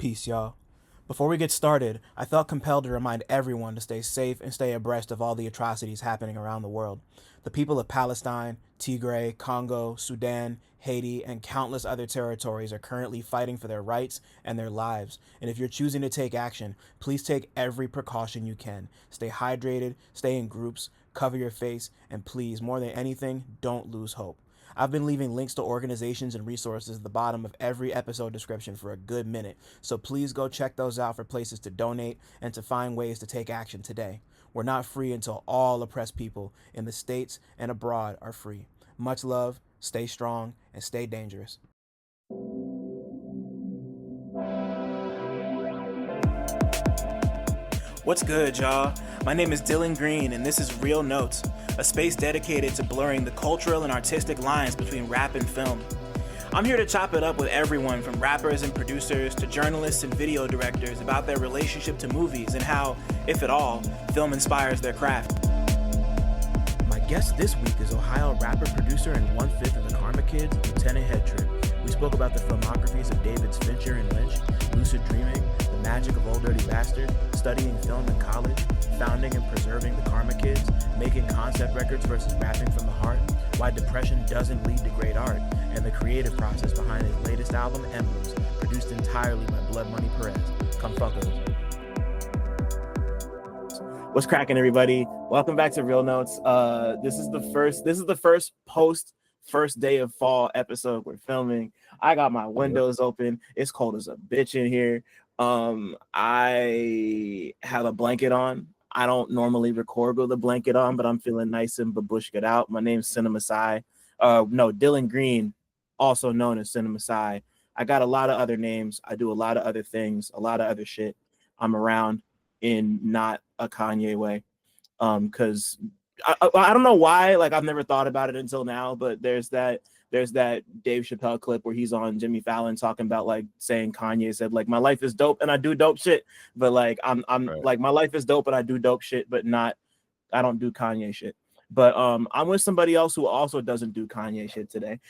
Peace, y'all. Before we get started, I felt compelled to remind everyone to stay safe and stay abreast of all the atrocities happening around the world. The people of Palestine, Tigray, Congo, Sudan, Haiti, and countless other territories are currently fighting for their rights and their lives. And if you're choosing to take action, please take every precaution you can. Stay hydrated, stay in groups, cover your face, and please, more than anything, don't lose hope. I've been leaving links to organizations and resources at the bottom of every episode description for a good minute, so please go check those out for places to donate and to find ways to take action today. We're not free until all oppressed people in the States and abroad are free. Much love, stay strong, and stay dangerous. What's good, y'all? My name is Dylan Green, and this is Real Notes, a space dedicated to blurring the cultural and artistic lines between rap and film. I'm here to chop it up with everyone from rappers and producers to journalists and video directors about their relationship to movies and how, if at all, film inspires their craft. My guest this week is Ohio rapper, producer, and one-fifth of the Karma Kids, Lieutenant Headtrip. We spoke about the filmographies of Davids Fincher and Lynch, lucid dreaming, the magic of Old Dirty Bastard, studying film in college, founding and preserving the Karma Kids, making concept records versus rapping from the heart, why depression doesn't lead to great art, and the creative process behind his latest album, Emblems, produced entirely by Bloodmoney Perez. Come fuck with us. What's cracking, everybody? Welcome back to Real Notes. This is the first first day of fall episode we're filming. I got my windows open. It's cold as a bitch in here. I have a blanket on. I don't normally record with a blanket on, but I'm feeling nice and babushka'd out. My name's CineMasai. Dylan Green, also known as CineMasai. I got a lot of other names. I do a lot of other things, a lot of other shit. I'm around in not a Kanye way. Because I don't know why, like I've never thought about it until now, but there's that Dave Chappelle clip where he's on Jimmy Fallon talking about like saying Kanye said like my life is dope and I do dope shit, but like I'm right. Like my life is dope and I do dope shit, but I don't do Kanye shit. But I'm with somebody else who also doesn't do Kanye shit today,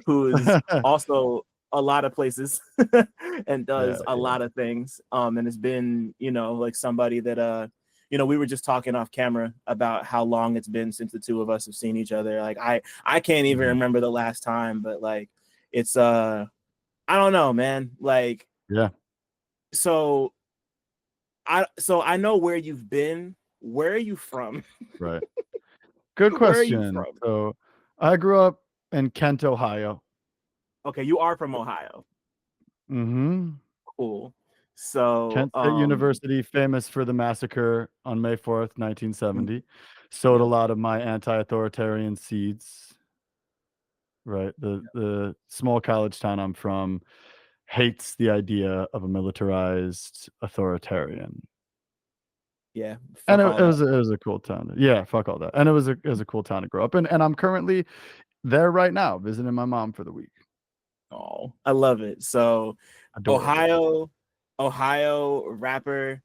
who is also a lot of places and does a lot of things. And it's been, like somebody that we were just talking off camera about how long it's been since the two of us have seen each other. Like I can't even remember the last time, but like it's I don't know, man. Like So I know where you've been. Where are you from? Right. Good question. So I grew up in Kent, Ohio. Okay, you are from Ohio. Mm-hmm. Cool. So Kent State University, famous for the massacre on May 4th, 1970, sowed a lot of my anti-authoritarian seeds. Right. The small college town I'm from hates the idea of a militarized authoritarian. Yeah. And it was a cool town. Yeah, fuck all that. And it was a cool town to grow up in. And I'm currently there right now visiting my mom for the week. Oh, I love it. So Adorable. Ohio rapper,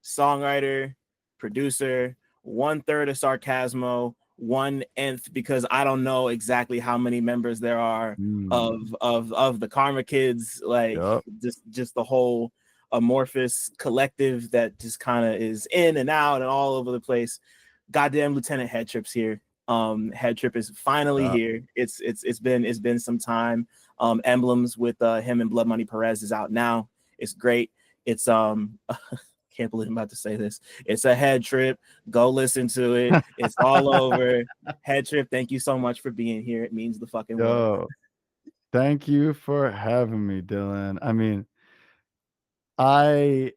songwriter, producer, 1/3 of Sarcasmo, 1/nth because I don't know exactly how many members there are of the Karma Kids, like just the whole amorphous collective that just kind of is in and out and all over the place. Goddamn Lieutenant Headtrip's here. Headtrip is finally here. It's been some time. Emblems with him and Bloodmoney Perez is out now. It's great. It's can't believe I'm about to say this. It's a head trip. Go listen to it. It's all over. Headtrip, thank you so much for being here. It means the fucking world. Thank you for having me, Dylan. I mean, I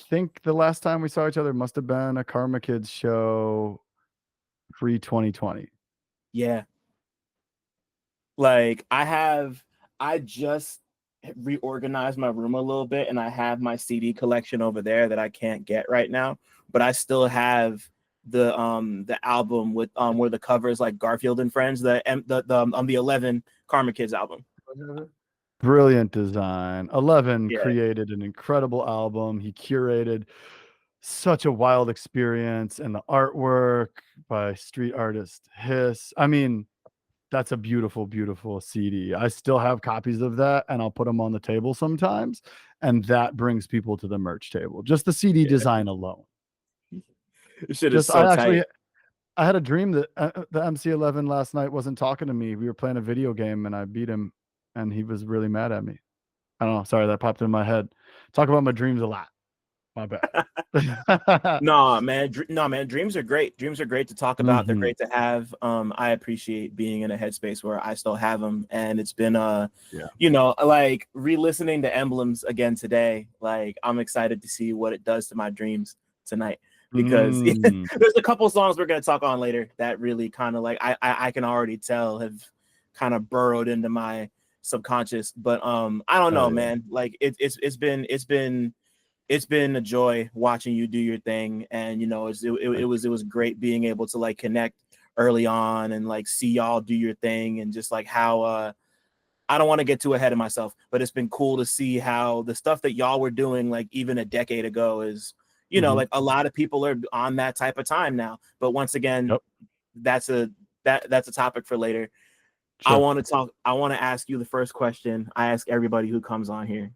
think the last time we saw each other must have been a Karma Kids show pre-2020. Yeah. Like I just reorganized my room a little bit and I have my CD collection over there that I can't get right now, but I still have the album with where the cover is like Garfield and Friends, the 11 Karma Kids album. Brilliant design. 11 created an incredible album. He curated such a wild experience, and the artwork by street artist Hiss. I mean, that's a beautiful, beautiful CD. I still have copies of that, and I'll put them on the table sometimes. and that brings people to the merch table. Just the CD design alone. Shit is so tight. I had a dream that the MC11 last night wasn't talking to me. We were playing a video game and I beat him and he was really mad at me. I don't know. Sorry, that popped in my head. Talk about my dreams a lot. My bad. No, man. Dreams are great. Dreams are great to talk about. They're great to have. I appreciate being in a headspace where I still have them. And it's been, you know, like re-listening to Emblems again today. Like, I'm excited to see what it does to my dreams tonight. Because there's a couple songs we're going to talk on later that really kind of like I can already tell have kind of burrowed into my subconscious. But I don't know, man. Like it's been a joy watching you do your thing, and you know it was great being able to like connect early on and like see y'all do your thing, and just like how I don't want to get too ahead of myself, but it's been cool to see how the stuff that y'all were doing like even a decade ago is, you know, like a lot of people are on that type of time now. But once again, that's a topic for later. Sure. I want to ask you the first question I ask everybody who comes on here,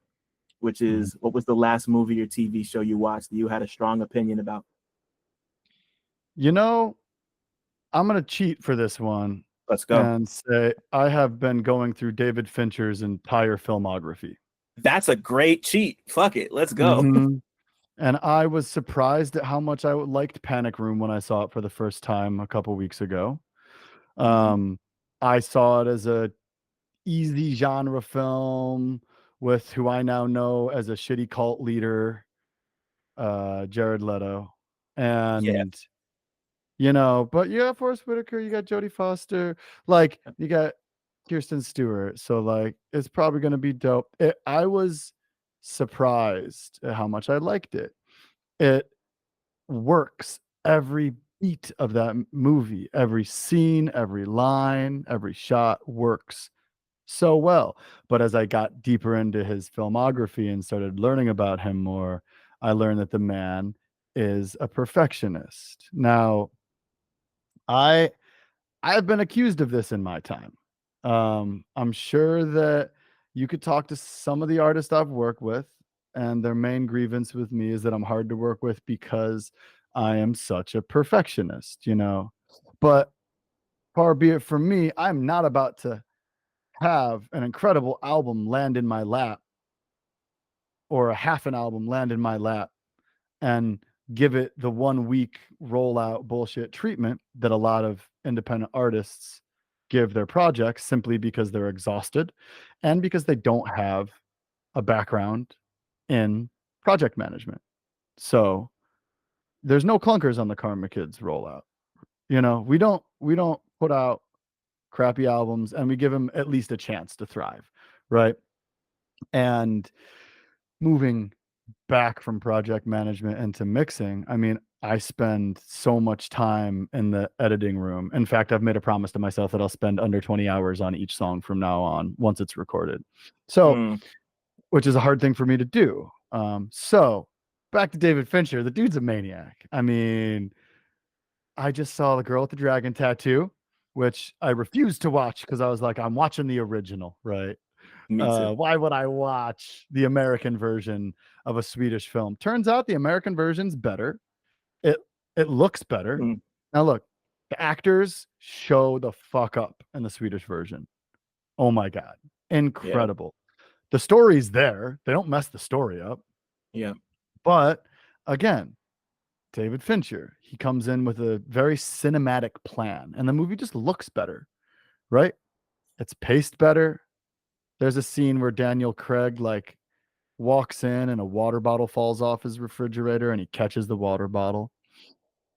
which is what was the last movie or TV show you watched that you had a strong opinion about? You know, I'm going to cheat for this one. Let's go. And say I have been going through David Fincher's entire filmography. That's a great cheat. Fuck it. Let's go. And I was surprised at how much I liked Panic Room when I saw it for the first time a couple weeks ago. I saw it as a easy genre film with who I now know as a shitty cult leader, Jared Leto. And you know, but you got Forrest Whitaker, you got Jodie Foster, like you got Kirsten Stewart. So like it's probably going to be dope. I was surprised at how much I liked it. It works every beat of that movie, every scene, every line, every shot works so well. But as I got deeper into his filmography and started learning about him more, I learned that the man is a perfectionist. Now, I've been accused of this in my time. I'm sure that you could talk to some of the artists I've worked with, and their main grievance with me is that I'm hard to work with because I am such a perfectionist, you know. But far be it from me, I'm not about to have an incredible album land in my lap or a half an album land in my lap and give it the 1 week rollout bullshit treatment that a lot of independent artists give their projects, simply because they're exhausted and because they don't have a background in project management. So there's no clunkers on the Karma Kids rollout. You know, we don't put out crappy albums, and we give them at least a chance to thrive, right? And moving back from project management into mixing, I mean, I spend so much time in the editing room. In fact, I've made a promise to myself that I'll spend under 20 hours on each song from now on once it's recorded. So, which is a hard thing for me to do. So back to David Fincher, the dude's a maniac. I mean, I just saw The Girl with the Dragon Tattoo, which I refused to watch because I was like, I'm watching the original, right? Why would I watch the American version of a Swedish film? Turns out the American version's better. It looks better. Now look, the actors show the fuck up in the Swedish version. Oh my God. Incredible. The story's there. They don't mess the story up. Yeah. But again, David Fincher, he comes in with a very cinematic plan, and the movie just looks better, right? It's paced better. There's a scene where Daniel Craig like walks in and a water bottle falls off his refrigerator, and he catches the water bottle,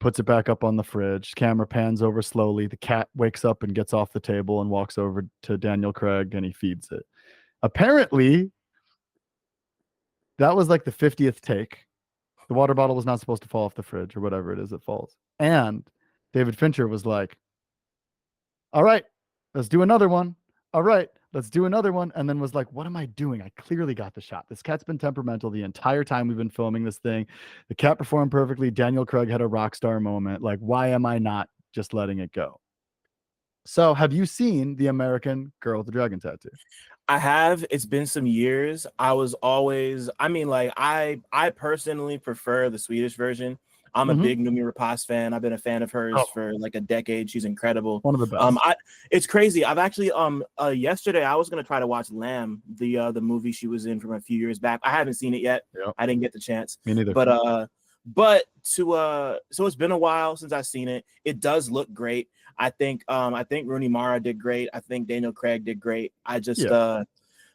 puts it back up on the fridge. Camera pans over slowly. The cat wakes up and gets off the table and walks over to Daniel Craig, and he feeds it. Apparently, that was like the 50th take. The water bottle was not supposed to fall off the fridge or whatever it is that falls. And David Fincher was like, all right, let's do another one. All right, let's do another one. And then was like, what am I doing? I clearly got the shot. This cat's been temperamental the entire time we've been filming this thing. The cat performed perfectly. Daniel Craig had a rock star moment. Like, why am I not just letting it go? So, have you seen The American Girl with the Dragon Tattoo? I have. It's been some years. I was always, I mean, like I personally prefer the Swedish version. I'm a Mhm. big Noomi Rapace fan. I've been a fan of hers Oh, for like a decade. She's incredible. one of the best. I it's crazy. I've actually yesterday I was gonna try to watch Lamb, the movie she was in from a few years back. I haven't seen it yet. Yep. I didn't get the chance. Me neither. But to so it's been a while since I've seen it. It does look great. I think Rooney Mara did great. I think Daniel Craig did great. I just Yeah.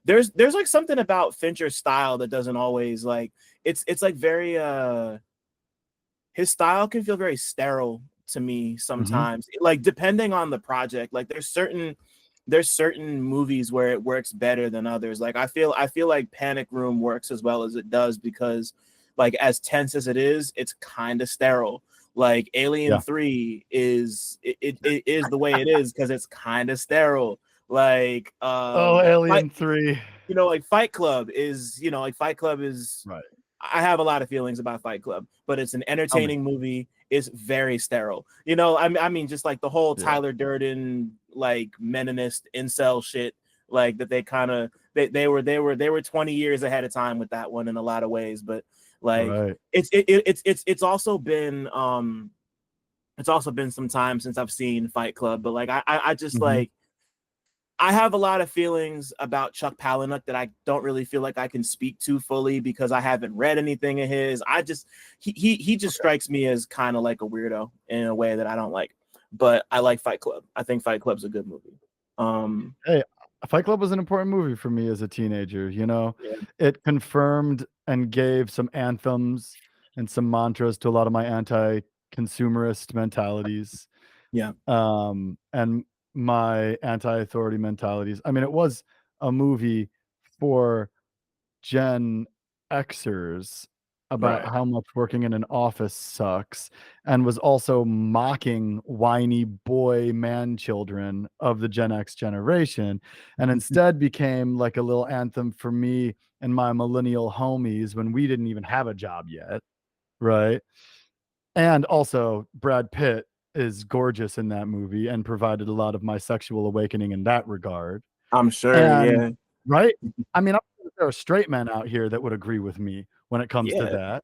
there's like something about Fincher's style that doesn't always like it's like very his style can feel very sterile to me Mhm. sometimes. Like depending on the project, like there's certain movies where it works better than others. Like I feel like Panic Room works as well as it does because like as tense as it is, it's kind of sterile. Like Alien Yeah. 3 it is the way it is because it's kind of sterile. Like Oh, Alien 3. like Fight Club is, like Fight Club is Right. I have a lot of feelings about Fight Club, but it's an Tell me. entertaining movie. It's very sterile. I mean, just like the whole Yeah. Tyler Durden like Meninist incel shit, like that they kind of they were 20 years ahead of time with that one in a lot of ways, but like Right. it's also been some time since I've seen Fight Club, but like I just Mhm. like I have a lot of feelings about Chuck Palahniuk that I don't really feel like I can speak to fully because I haven't read anything of his. I just he just strikes me as kind of like a weirdo in a way that I don't like. But I like Fight Club. I think Fight Club's a good movie. Hey, Fight Club was an important movie for me as a teenager, you know? Yeah, It confirmed and gave some anthems and some mantras to a lot of my anti-consumerist mentalities, yeah, and my anti-authority mentalities. I mean, it was a movie for Gen Xers about right. how much working in an office sucks, and was also mocking whiny boy man children of the Gen X generation, and instead became like a little anthem for me and my millennial homies when we didn't even have a job yet, right? And also, Brad Pitt is gorgeous in that movie and provided a lot of my sexual awakening in that regard. I'm sure. And Yeah, right? I mean, I'm sure there are straight men out here that would agree with me when it comes to yeah, that.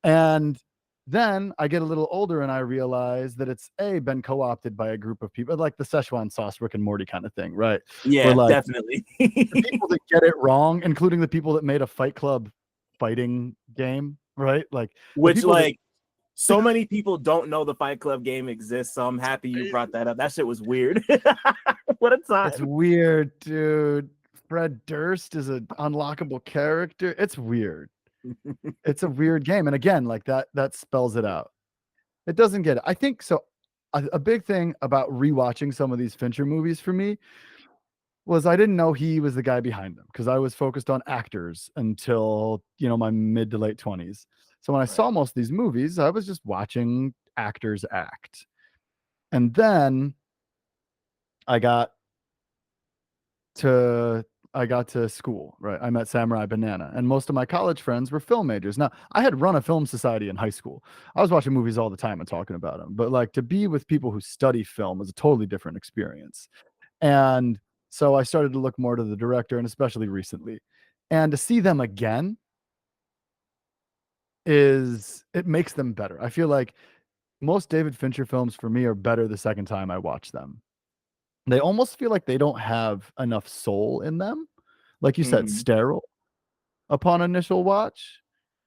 And then I get a little older and I realize that it's been co-opted by a group of people, like the Szechuan sauce Rick and Morty kind of thing, right? Where yeah, like definitely. the people that get it wrong, including the people that made a Fight Club fighting game, right? Like the Which people that like so many people don't know the Fight Club game exists. So I'm happy you brought that up. That shit was weird. What a it's time. weird, dude. Fred Durst is an unlockable character. It's weird. It's a weird game, and again, like that spells it out. It doesn't get it. I think so. A big thing about rewatching some of these Fincher movies for me was I didn't know he was the guy behind them because I was focused on actors until my mid to late 20s. So when I Right. saw most of these movies, I was just watching actors act, and then I got to I got to school, right? I met Samurai Banana, and most of my college friends were film majors. Now, I had run a film society in high school. I was watching movies all the time and talking about them, but like to be with people who study film is a totally different experience. And so I started to look more to the director, and especially recently. And to see them again it makes them better. I feel like most David Fincher films for me are better the second time I watch them. They almost feel like they don't have enough soul in them. Like you said, Mhm. sterile upon initial watch,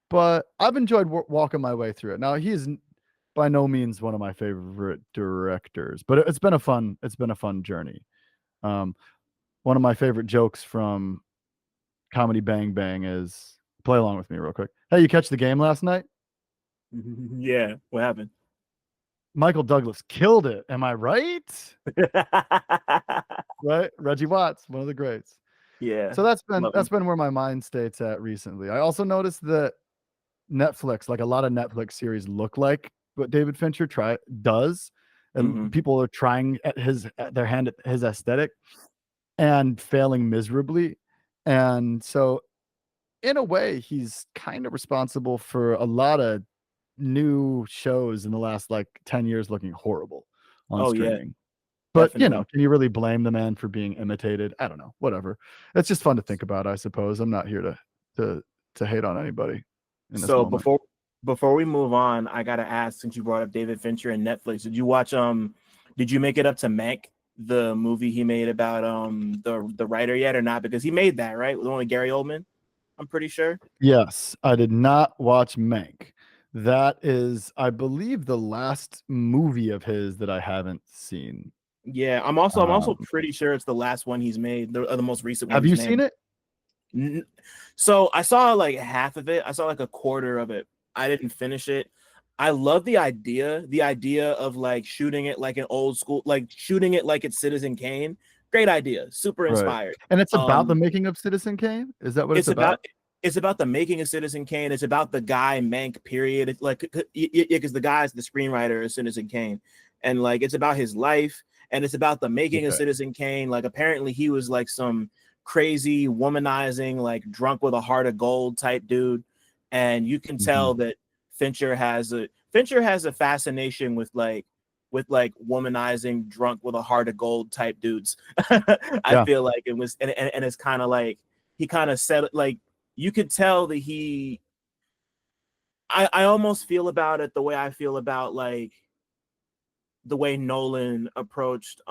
but I've enjoyed walking my way through it. Now, he's by no means one of my favorite directors, but it's been a fun journey. Um, One of my favorite jokes from Comedy Bang Bang is play along with me real quick. Hey, you catch the game last night? Yeah. What happened? Michael Douglas killed it. Am I right? Right? Reggie Watts, one of the greats. Yeah. So that's been Love that's him. been where my mind state's at recently. I also noticed that Netflix, like a lot of Netflix series look like what David Fincher does. And Mhm. people are trying at their hand at his aesthetic and failing miserably. And so in a way, he's kind of responsible for a lot of new shows in the last like 10 years looking horrible on Oh yeah. streaming. But Definitely. can you really blame the man for being imitated? I don't know. Whatever. It's just fun to think about, I suppose. I'm not here to hate on anybody in this So moment. before we move on, I gotta ask, since you brought up David Fincher and Netflix, did you watch did you make it up to Mank, the movie he made about the writer yet or not? Because he made that, right? With only Gary Oldman, I'm pretty sure. Yes, I did not watch Mank. That is, I believe, the last movie of his that I haven't seen. Yeah, I'm also Um, pretty sure it's the last one he's made, the most recent one have he's you made. seen it? So I saw like half of it. I saw like a quarter of it. I didn't finish it. I love the idea of like shooting it like an old school, like shooting it like it's Citizen Kane. Great idea, super Right. inspired. And it's about the making of Citizen Kane? Is that what it's It's about? about the making of Citizen Kane. It's about the guy Mank. Period. It's like because the guy's the screenwriter of Citizen Kane, and like it's about his life, and it's about the making of Okay. Citizen Kane. Like apparently he was like some crazy womanizing, like drunk with a heart of gold type dude, and you can tell Mhm. that Fincher has a fascination with like womanizing drunk with a heart of gold type dudes. I Yeah. feel like it was, and it's kind of like he kind of said like you could tell that I almost feel about it the way I feel about like the way Nolan approached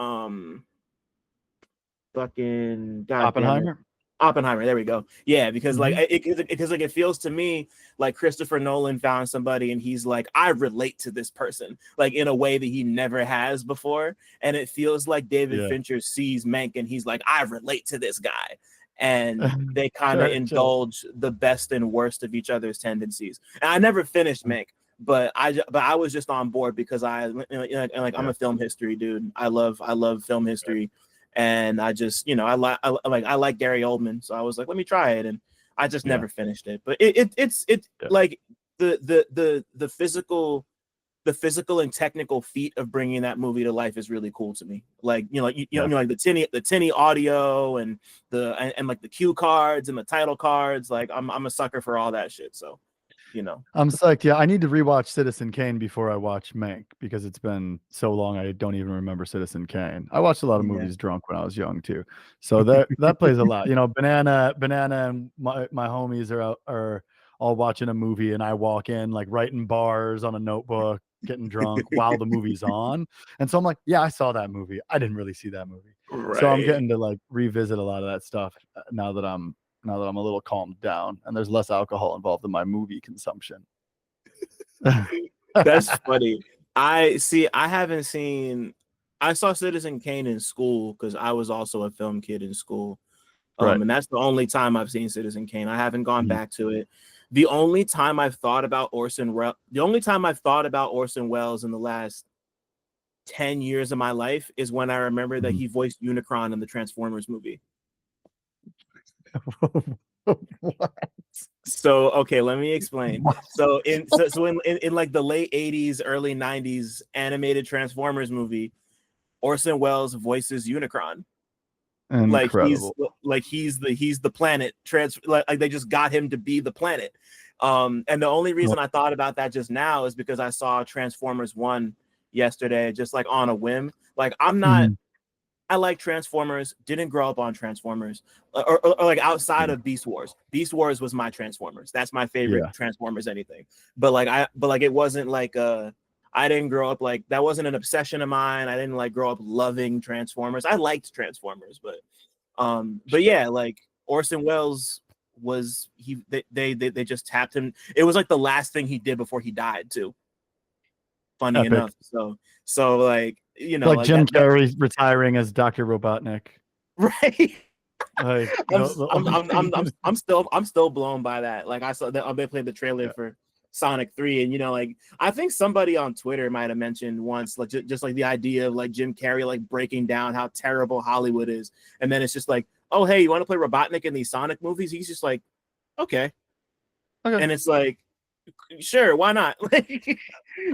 fucking god damn it, Oppenheimer? Oppenheimer. There we go. Yeah, because like Mhm. because like it feels to me like Christopher Nolan found somebody and he's like, I relate to this person like in a way that he never has before, and it feels like David Yeah. Fincher sees Mank and he's like, I relate to this guy, and they kind of Sure, sure. indulge the best and worst of each other's tendencies. And I never finished Mank, but I was just on board because like I'm Yeah. a film history dude. I love film Right. history, and I just I like Gary Oldman, so I was like, let me try it, and I just Yeah. never finished it. But it's Yeah. like the physical and technical feat of bringing that movie to life is really cool to me. Like Yeah. like the tinny audio and and like the cue cards and the title cards. Like I'm a sucker for all that shit. So I'm psyched. Yeah, I need to rewatch Citizen Kane before I watch Mank because it's been so long I don't even remember Citizen Kane. I watched a lot of yeah. movies drunk when I was young too. So that plays a lot. Banana and my homies are all watching a movie and I walk in like writing bars on a notebook, getting drunk while the movie's on. And so I'm like, yeah, I saw that movie. I didn't really see that movie. So I'm Right. getting to like revisit a lot of that stuff now that I'm a little calmed down and there's less alcohol involved in my movie consumption. That's funny. I see. I haven't seen. I saw Citizen Kane in school because I was also a film kid in school. Right. And that's the only time I've seen Citizen Kane. I haven't gone Mhm. back to it. The only time I've thought about the only time I've thought about Orson Welles in the last 10 years of my life is when I remember that Mhm. he voiced Unicron in the Transformers movie. What? So okay, let me explain. What? So in like the late 80s, early 90s animated Transformers movie, Orson Welles voices Unicron. Like Incredible. he's the planet like they just got him to be the planet. And the only Oh, reason I thought about that just now is because I saw Transformers 1 yesterday, just like on a whim. Like mhm. I like Transformers, didn't grow up on Transformers, or like outside Yeah. of Beast Wars. Beast Wars was my Transformers. That's my favorite Yeah. Transformers anything. But like it wasn't like I didn't grow up like that wasn't an obsession of mine. I didn't like grow up loving Transformers. I liked Transformers, but Sure. yeah, like Orson Welles was they just tapped him. It was like the last thing he did before he died too. Funny Epic. enough. So like Like like Jim that Carrey retiring as Dr. Robotnik. right. Like I'm, the I'm, only I'm, I'm, I'm, thing. I'm still blown by that. Like I saw that they played the trailer Yeah. for Sonic 3, and like I think somebody on Twitter might have mentioned once, like just like the idea of like Jim Carrey like breaking down how terrible Hollywood is, and then it's just like, oh hey, you want to play Robotnik in these Sonic movies? He's just like, okay, Okay. and it's like, sure, why not? Like,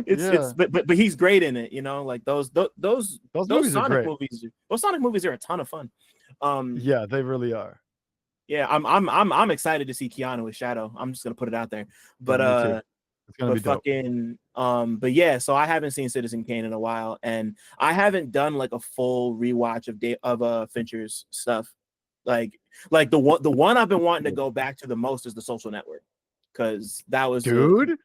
it's Yeah. but he's great in it, like Those those movies are Sonic great. movies. Those Sonic movies are a ton of fun. Um, Yeah, they really are. Yeah, I'm excited to see Keanu with Shadow. I'm just gonna put it out there. Yeah, But me too. It's gonna be dope. But yeah, so I haven't seen Citizen Kane in a while, and I haven't done like a full rewatch of Fincher's stuff. Like the one I've been wanting to go back to the most is The Social Network, because that was Dude,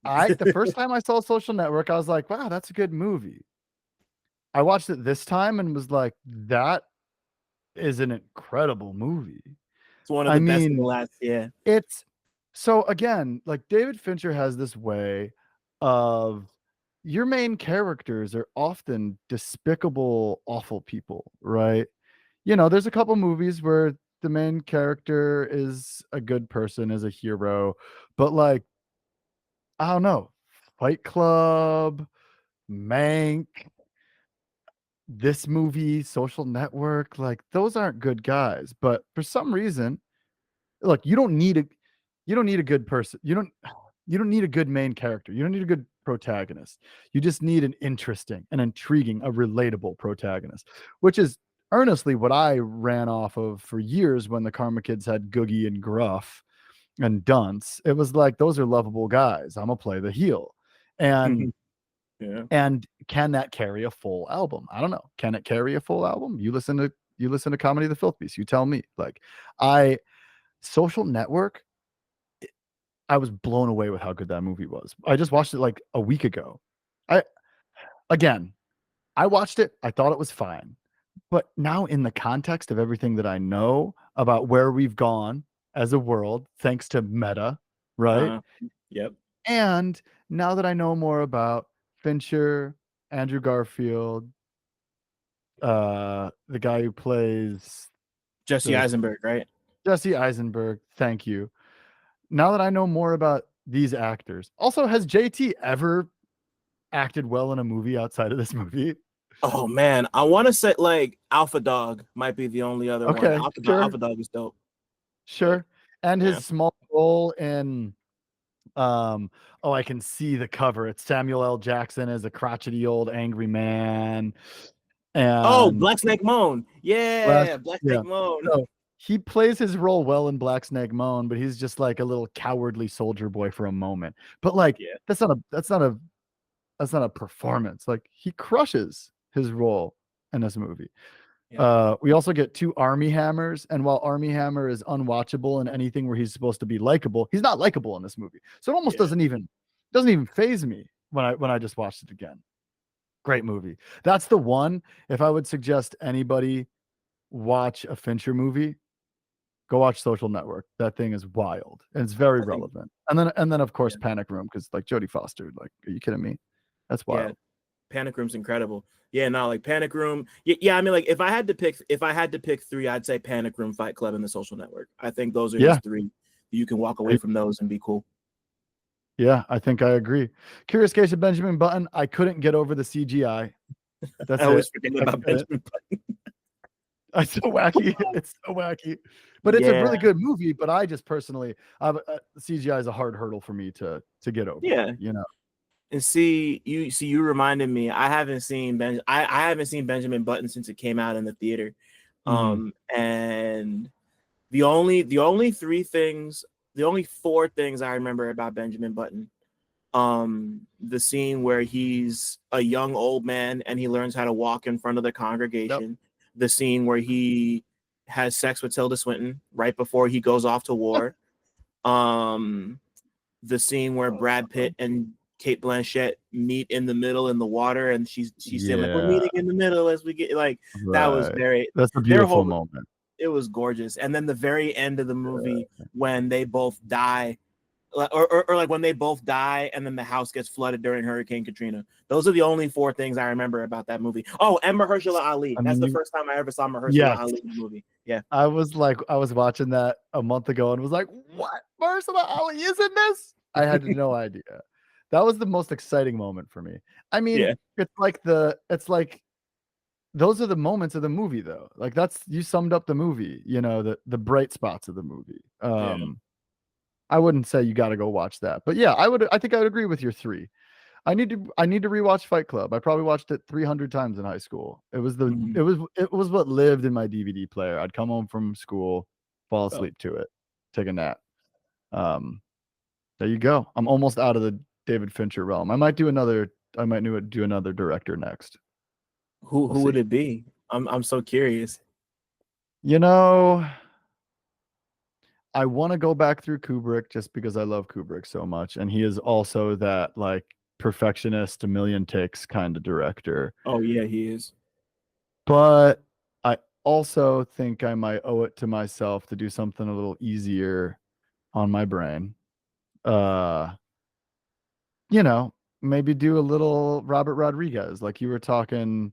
the first time I saw Social Network, I was like, wow, that's a good movie. I watched it this time and was like, that is an incredible movie. it's one of I the best in the mean, last. Yeah. it's so again, like David Fincher has this way of your main characters are often despicable, awful people, right? There's a couple movies where the main character is a good person, is a hero, but like, I don't know, Fight Club, Mank, this movie, Social Network, like those aren't good guys. But for some reason, look, you don't need a good person. You don't need a good main character. You don't need a good protagonist. You just need an interesting, an intriguing, a relatable protagonist, which is earnestly what I ran off of for years when the Karma Kids had Googie and Gruff and Dunce. It was like those are lovable guys. I'm gonna play the heel. And Yeah. and can that carry a full album? I don't know. Can it carry a full album? You listen to Comedy the Filth Beast. You tell me. Like I Social Network, I was blown away with how good that movie was. I just watched it like a week ago. I again, I watched it. I thought it was fine. But now in the context of everything that I know about where we've gone as a world, thanks to Meta, right? Yep. And now that I know more about Fincher, Andrew Garfield, the guy who plays Jesse the Eisenberg, right? Jesse Eisenberg, thank you. Now that I know more about these actors, also, has JT ever acted well in a movie outside of this movie? Oh man, I want to say like Alpha Dog might be the only other one. Okay, sure, Alpha Dog is dope. But sure. And yeah. his small role in oh, I can see the cover. It's Samuel L. Jackson as a crotchety old angry man. Oh, And Black Snake Moan. Yeah, Black yeah. Snake Moan. So he plays his role well in Black Snake Moan, but he's just like a little cowardly soldier boy for a moment. But like Yeah. that's not a performance. Like he crushes his role in this movie. Yeah. We also get two Army Hammers, and while Army Hammer is unwatchable in anything where he's supposed to be likable, he's not likable in this movie. So it almost Yeah. doesn't even phase me when I just watched it again. Great movie. That's the one. If I would suggest anybody watch a Fincher movie, go watch Social Network. That thing is wild and it's very I think relevant. And then of course yeah. Panic Room, because like Jodie Foster, like, are you kidding me? That's wild. Yeah. Panic Room's incredible. Yeah, no, like Panic Room. Yeah, I mean, like if I had to pick three, I'd say Panic Room, Fight Club, and The Social Network. I think those are Yeah. just three. You can walk away from those and be cool. Yeah, I think I agree. Curious Case of Benjamin Button. I couldn't get over the CGI. That's I always it. forget I about couldn't. Benjamin Button. It's so wacky. It's so wacky. But it's a really good movie. But I just personally, CGI is a hard hurdle for me to get over. Yeah. You know. And you reminded me. I haven't seen I haven't seen Benjamin Button since it came out in the theater. And the only four things I remember about Benjamin Button. The scene where he's a young old man and he learns how to walk in front of the congregation. Yep. The scene where he has sex with Tilda Swinton right before he goes off to war. The scene where Brad Pitt and Kate Blanchett meet in the middle in the water, and she's saying like, we're meeting in the middle as we get like that was that's a beautiful moment. It was gorgeous. And then the very end of the movie when they both die, or like when they both die and then the house gets flooded during Hurricane Katrina. Those are the only four things I remember about that movie. Oh, and Mahershala Ali. That's the first time I ever saw Mahershala Ali in the movie. Yeah. I was watching that a month ago and was like, what? Mahershala Ali is in this? I had no idea. That was the most exciting moment for me. I mean, it's like those are the moments of the movie though. Like you summed up the movie, you know, the bright spots of the movie. I wouldn't say you got to go watch that, but yeah, I think I would agree with your three. I need to rewatch Fight Club. I probably watched it 300 times in high school. It was it was what lived in my DVD player. I'd come home from school, fall asleep to it, take a nap. Yeah, There you go. I'm almost out of the David Fincher realm. I might do another director next. Who We'll would see. it be? I'm so curious. You know, I want to go back through Kubrick just because I love Kubrick so much, and he is also that like perfectionist, a million takes kind of director. Oh yeah, he is. But I also think I might owe it to myself to do something a little easier on my brain. Uh, you know, maybe do a little Robert Rodriguez, like you were talking.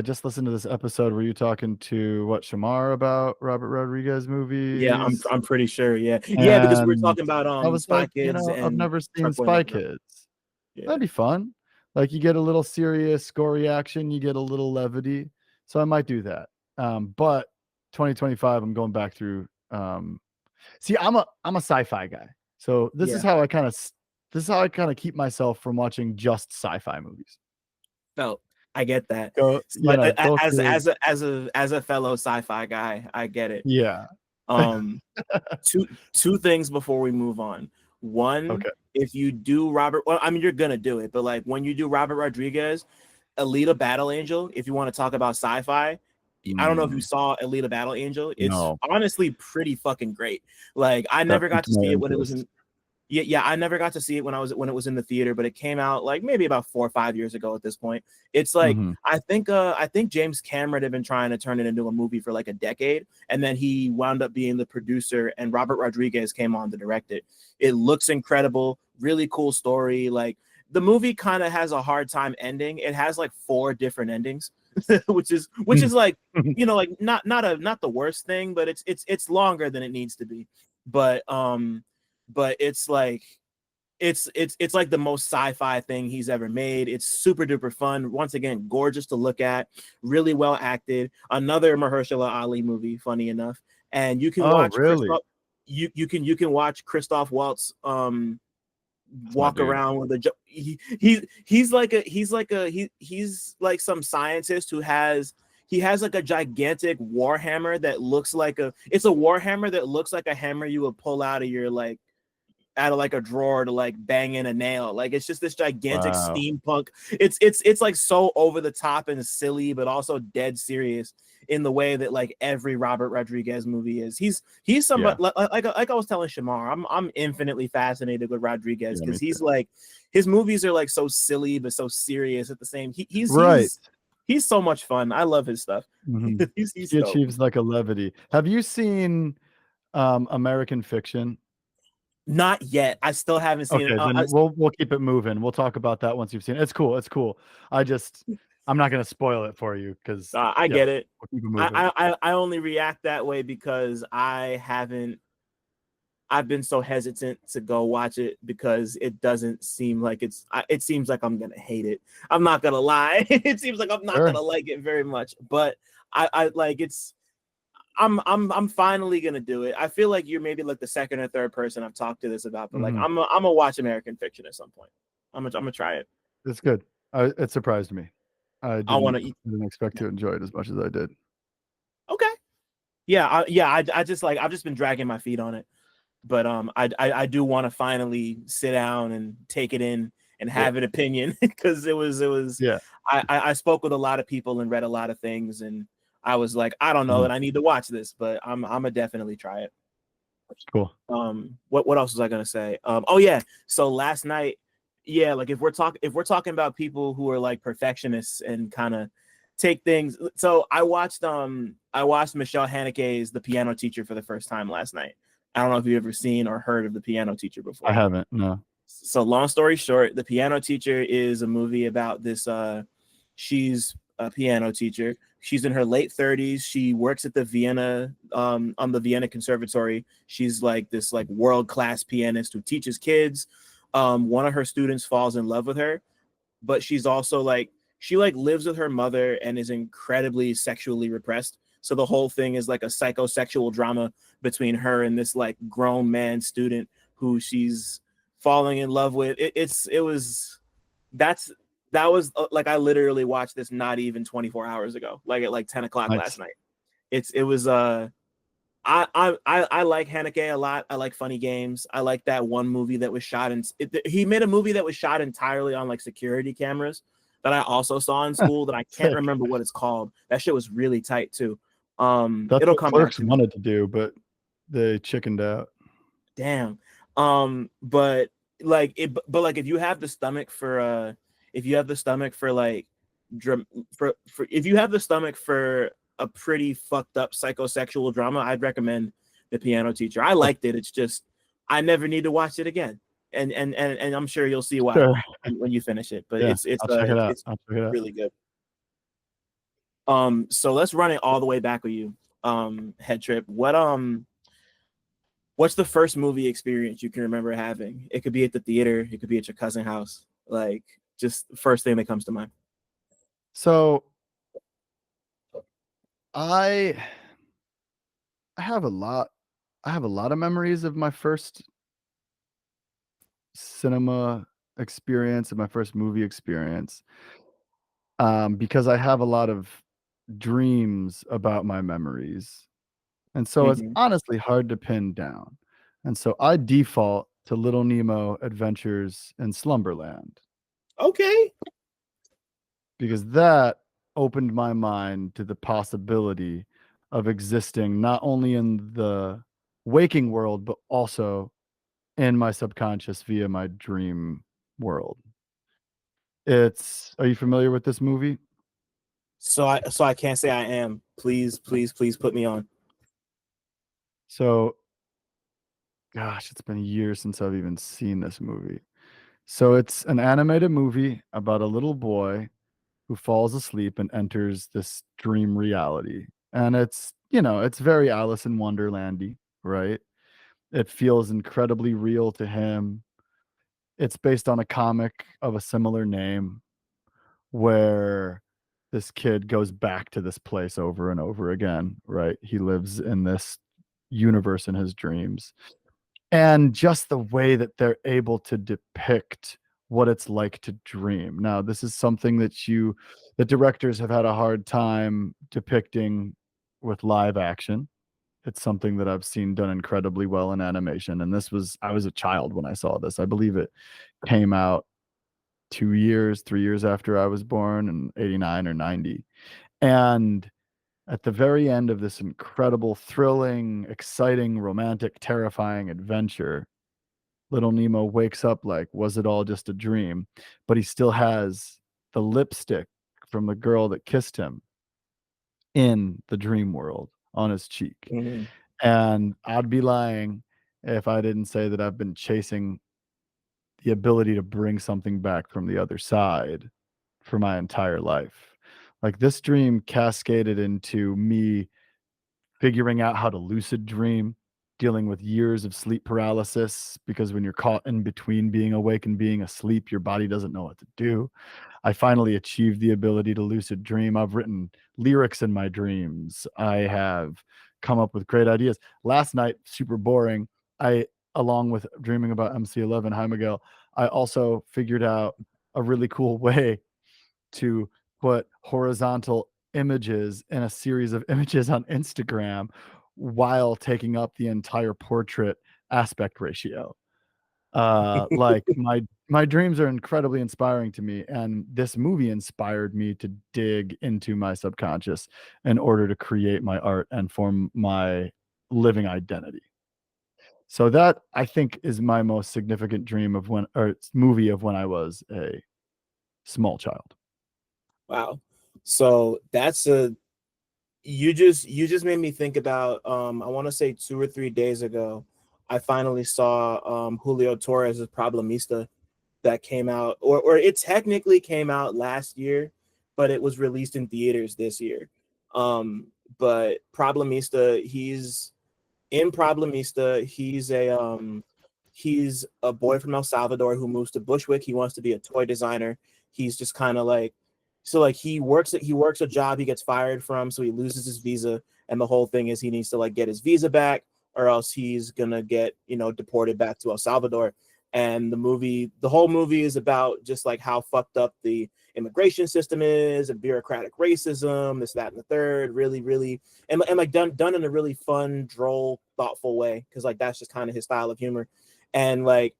Just listen to this episode where you talking to Shamar about Robert Rodriguez Yeah, movies, I'm pretty sure. Yeah, yeah, because we were and talking about I was Spy like, Kids I've and never seen Turquoise Spy Nightingale. Kids. Yeah, That'd be fun. Like you get a little serious, gory action, you get a little levity. So I might do that. But 2025, I'm going back through. See, I'm a sci-fi guy, so this is yeah. how I kind of keep myself from watching just sci-fi movies. No, I get that. Go, But go as through. a fellow sci-fi guy, I get it. Yeah. Um, two things before we move on. One, Okay. if you do Robert, well, I mean you're gonna do it, but like when you do Robert Rodriguez, Alita Battle Angel, if you want to talk about sci-fi, I don't know if you saw Alita Battle Angel. It's No, honestly pretty fucking great. Like I that never got piqued to my see it when it was interest. in yeah, I never got to see it when it was in the theater, but it came out like maybe about 4 or 5 years ago at this point. It's like Mm-hmm. I think James Cameron had been trying to turn it into a movie for like a decade, and then he wound up being the producer, and Robert Rodriguez came on to direct it. It looks incredible, really cool story. Like the movie kind of has a hard time ending. It has like 4 different endings, which is like like not the worst thing, but it's longer than it needs to be. But it's like it's like the most sci-fi thing he's ever made. It's super duper fun. Once again, gorgeous to look at, really well acted. Another Mahershala Ali movie, funny enough. And you can Oh, watch really? Christoph. You can watch Christoph Waltz That's my walk dude. around with a he's like some scientist who has like a gigantic warhammer that looks like a warhammer that looks like a hammer you would pull out of your like out of like a drawer to like bang in a nail. Like it's just this gigantic Wow. steampunk. It's like so over the top and silly, but also dead serious in the way that like every Robert Rodriguez movie is. He's somebody Yeah. like I was telling Shamar, I'm infinitely fascinated with Rodriguez Yeah, me because he's too. like his movies are like so silly but so serious at the same. Right. He's so much fun. I love his stuff. Mm-hmm. He's He dope. achieves like a levity. Have you seen American Fiction? Not yet. I still haven't seen it. Okay, then we'll keep it moving. We'll talk about that once you've seen it. It's cool. It's cool. I'm not gonna spoil it for you because I yeah, get it. we'll keep it moving. I only react that way because I've been so hesitant to go watch it because it doesn't seem like it seems like I'm gonna hate it. I'm not gonna lie. It seems like I'm not Sure. gonna like it very much, but I like I'm finally gonna do it. I feel like you're maybe like the second or third person I've talked to this about, but like Mm-hmm. I'm gonna watch American Fiction at some point. I'm gonna try it. It's good. It surprised me. I I want didn't to. didn't expect to enjoy it as much as I did. Okay. Yeah. I just like I've just been dragging my feet on it. But I do want to finally sit down and take it in and Yeah. have an opinion because it was Yeah. I spoke with a lot of people and read a lot of things and I was like I don't know Mhm. that I need to watch this, but I'm gonna definitely try it. Cool. What else was I gonna say? Oh yeah, so last night, yeah, like if we're talking about people who are like perfectionists and kind of take things, so I watched Michelle Haneke's The Piano Teacher for the first time last night. I don't know if you've ever seen or heard of The Piano Teacher I before. haven't. No. So long story short, The Piano Teacher is a movie about this she's a piano teacher. She's in her late 30s. She works at the Vienna on the Vienna Conservatory. She's like this like world-class pianist who teaches kids. One of her students falls in love with her, but she's also like she like lives with her mother and is incredibly sexually repressed. So the whole thing is like a psychosexual drama between her and this like grown man student who she's falling in love with. It was that's that was like I literally watched this not even 24 hours ago, like at like 10 o'clock last Nice. night. It was I like Haneke a lot. I like funny games. I like that one movie that was shot in. He made a movie that was shot entirely on like security cameras that I also saw in school that I can't Sick. remember what it's called. That shit was really tight too. That's It'll what come back Clerks to me. wanted to do, but they chickened out. Damn. But like but like if you have the stomach for if you have the stomach for like for if you have the stomach for a pretty fucked up psychosexual drama, I'd recommend The Piano Teacher. I liked it. It's just I never need to watch it again. And I'm sure you'll see why Sure. when you finish it. But Yeah, I'll check it out. it's I'll check it out. really good. So let's run it all the way back with you. Headtrip. What's the first movie experience you can remember having? It could be at the theater, it could be at your cousin's house. Like just first thing that comes to mind. So I have a lot. I have a lot of memories of my first cinema experience and my first movie experience, because I have a lot of dreams about my memories. And so it's Mhm. honestly hard to pin down. And so I default to Little Nemo Adventures in Slumberland Okay. because that opened my mind to the possibility of existing not only in the waking world, but also in my subconscious via my dream world. Are you familiar with this movie? So I can't say I am. Please put me on. So, gosh, it's been years since I've even seen this movie. So it's an animated movie about a little boy who falls asleep and enters this dream reality. And it's very Alice in Wonderlandy, right? It feels incredibly real to him. It's based on a comic of a similar name where this kid goes back to this place over and over again, right? He lives in this universe in his dreams. And just the way that they're able to depict what it's like to dream. Now, this is something the directors have had a hard time depicting with live action. It's something that I've seen done incredibly well in animation. And I was a child when I saw this. I believe it came out 2 years, 3 years after I was born in 89 or 90. And at the very end of this incredible, thrilling, exciting, romantic, terrifying adventure, little Nemo wakes up like, was it all just a dream? But he still has the lipstick from the girl that kissed him in the dream world on his cheek. Mhm. And I'd be lying if I didn't say that I've been chasing the ability to bring something back from the other side for my entire life. Like this dream cascaded into me figuring out how to lucid dream, dealing with years of sleep paralysis because when you're caught in between being awake and being asleep, your body doesn't know what to do. I finally achieved the ability to lucid dream. I've written lyrics in my dreams. I have come up with great ideas. Last night, super boring. Along with dreaming about MC11, hi Miguel, I also figured out a really cool way to put horizontal images in a series of images on Instagram while taking up the entire portrait aspect ratio. Like my dreams are incredibly inspiring to me, and this movie inspired me to dig into my subconscious in order to create my art and form my living identity. So that I think is my most significant dream of movie of when I was a small child. Wow. So that's a you just made me think about I want to say 2 or 3 days ago, I finally saw Julio Torres' Problemista that came out, or it technically came out last year, but it was released in theaters this year. But Problemista, he's in Problemista, he's a boy from El Salvador who moves to Bushwick. He wants to be a toy designer. He's just kind of like so like he works a job he gets fired from, so he loses his visa, and the whole thing is he needs to like get his visa back or else he's gonna get deported back to El Salvador. And the whole movie is about just like how fucked up the immigration system is and bureaucratic racism, this, that, and the third. Really, really, and like done in a really fun, droll, thoughtful way, because like that's just kind of his style of humor. And like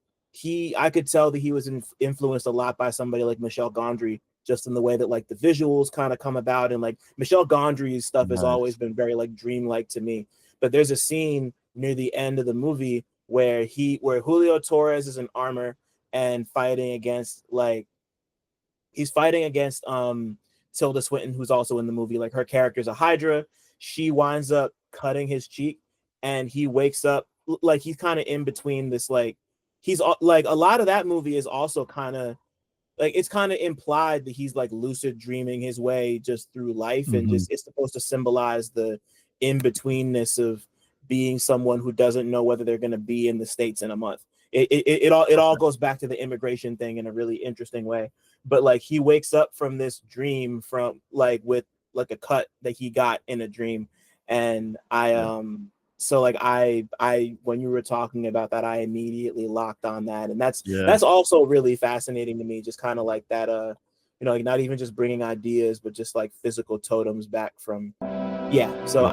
I could tell that he was influenced a lot by somebody like Michel Gondry, just in the way that like the visuals kind of come about. And like Michel Gondry's stuff has always been very like dreamlike to me. But there's a scene near the end of the movie where Julio Torres is in armor and fighting against Tilda Swinton, who's also in the movie. Like her character's a Hydra. She winds up cutting his cheek, and he wakes up like he's kind of in between this, like he's like, a lot of that movie is also kind of like, it's kind of implied that he's like lucid dreaming his way just through life, and just it's supposed to symbolize the in-betweenness of being someone who doesn't know whether they're going to be in the States in a month. It all goes back to the immigration thing in a really interesting way. But like he wakes up from this dream from like with like a cut that he got in a dream. And so like I when you were talking about that, I immediately locked on that. And that's also really fascinating to me, just kind of like that like not even just bringing ideas, but just like physical totems back from so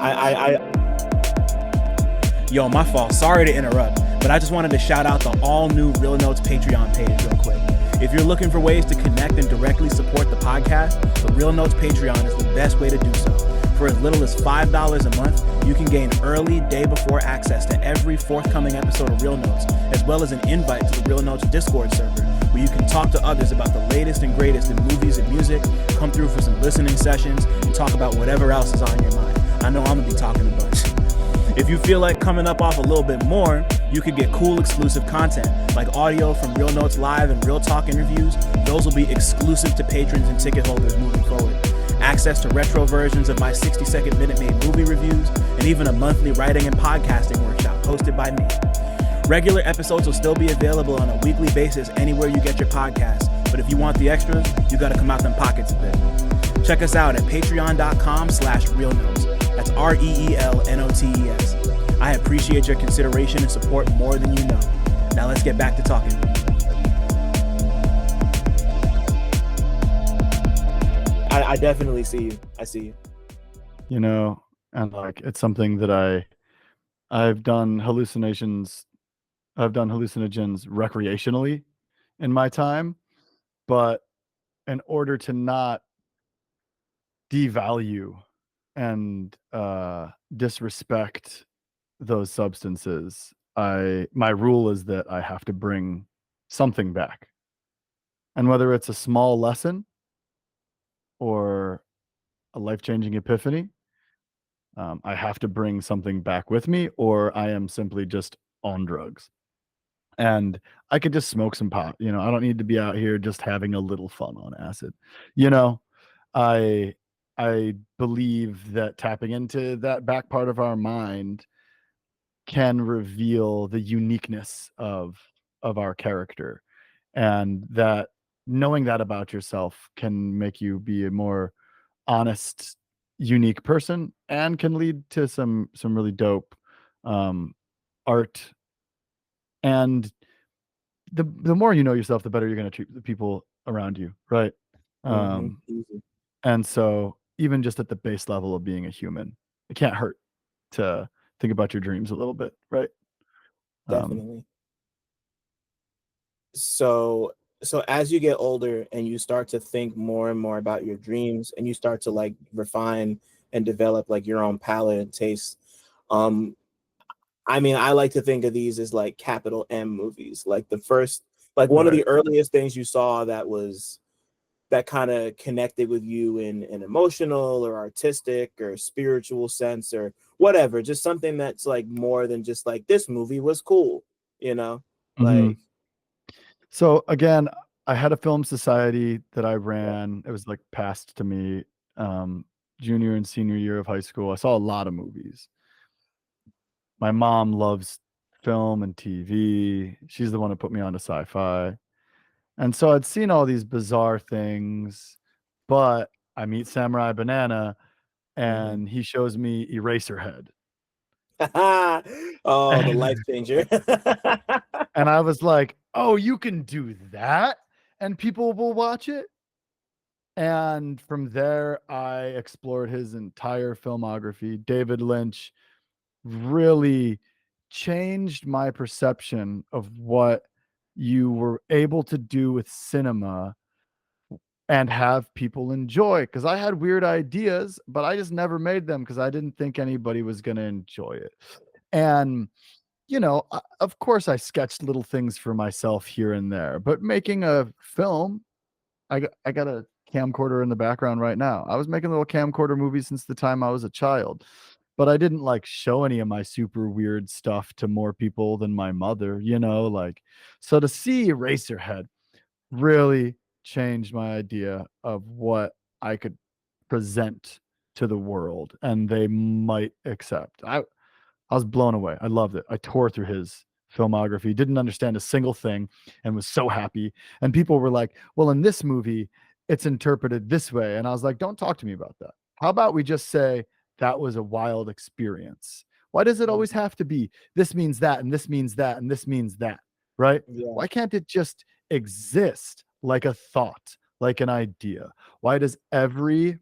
Yo, my fault. Sorry to interrupt, but I just wanted to shout out the all-new Real Notes Patreon page real quick. If you're looking for ways to connect and directly support the podcast, the Real Notes Patreon is the best way to do so. For as little as $5 a month, you can gain early day-before access to every forthcoming episode of Real Notes, as well as an invite to the Real Notes Discord server, where you can talk to others about the latest and greatest in movies and music, come through for some listening sessions, and talk about whatever else is on your mind. I know I'm going to be talking a bunch. If you feel like coming up off a little bit more, you could get cool exclusive content like audio from Real Notes Live and Real Talk interviews. Those will be exclusive to patrons and ticket holders moving forward. Access to retro versions of my 60-second Minute Maid movie reviews, and even a monthly writing and podcasting workshop hosted by me. Regular episodes will still be available on a weekly basis anywhere you get your podcasts, but if you want the extras, you gotta come out them pockets a bit. Check us out at patreon.com/realnotes. That's REELNOTES. I appreciate your consideration and support more than you know. Now let's get back to talking. I definitely see you. I see you. You know, and like it's something that I've done hallucinogens recreationally in my time, but in order to not devalue and disrespect those substances, my rule is that I have to bring something back. And whether it's a small lesson or a life-changing epiphany, I have to bring something back with me, or I am simply just on drugs. And I could just smoke some pot. I don't need to be out here just having a little fun on acid. I believe that tapping into that back part of our mind can reveal the uniqueness of our character, and that knowing that about yourself can make you be a more honest, unique person, and can lead to some really dope art. And the more you know yourself, the better you're going to treat the people around you, right? And so even just at the base level of being a human, it can't hurt to think about your dreams a little bit, right? Definitely. So as you get older and you start to think more and more about your dreams, and you start to like refine and develop like your own palette and taste, I mean, I like to think of these as like capital M movies. Like the first, like one of the earliest things you saw that kind of connected with you in an emotional or artistic or spiritual sense or whatever, just something that's like more than just like, this movie was cool, like. So again, I had a film society that I ran. It was like passed to me junior and senior year of high school. I saw a lot of movies. My mom loves film and TV. She's the one who put me onto sci-fi. And so I'd seen all these bizarre things, but I meet Samurai Banana and he shows me Eraserhead. Oh, the life changer. And I was like, oh, you can do that and people will watch it. And from there, I explored his entire filmography. David Lynch really changed my perception of what you were able to do with cinema and have people enjoy. Because I had weird ideas, but I just never made them because I didn't think anybody was going to enjoy it. And of course, I sketched little things for myself here and there, but making a film, I got a camcorder in the background right now. I was making little camcorder movies since the time I was a child, but I didn't like show any of my super weird stuff to more people than my mother, like, so to see Eraserhead really changed my idea of what I could present to the world and they might accept. I was blown away. I loved it. I tore through his filmography, didn't understand a single thing, and was so happy. And people were like, well, in this movie, it's interpreted this way. And I was like, don't talk to me about that. How about we just say that was a wild experience? Why does it always have to be this means that, and this means that, and this means that? Right? Yeah. Why can't it just exist like a thought, like an idea? Why does every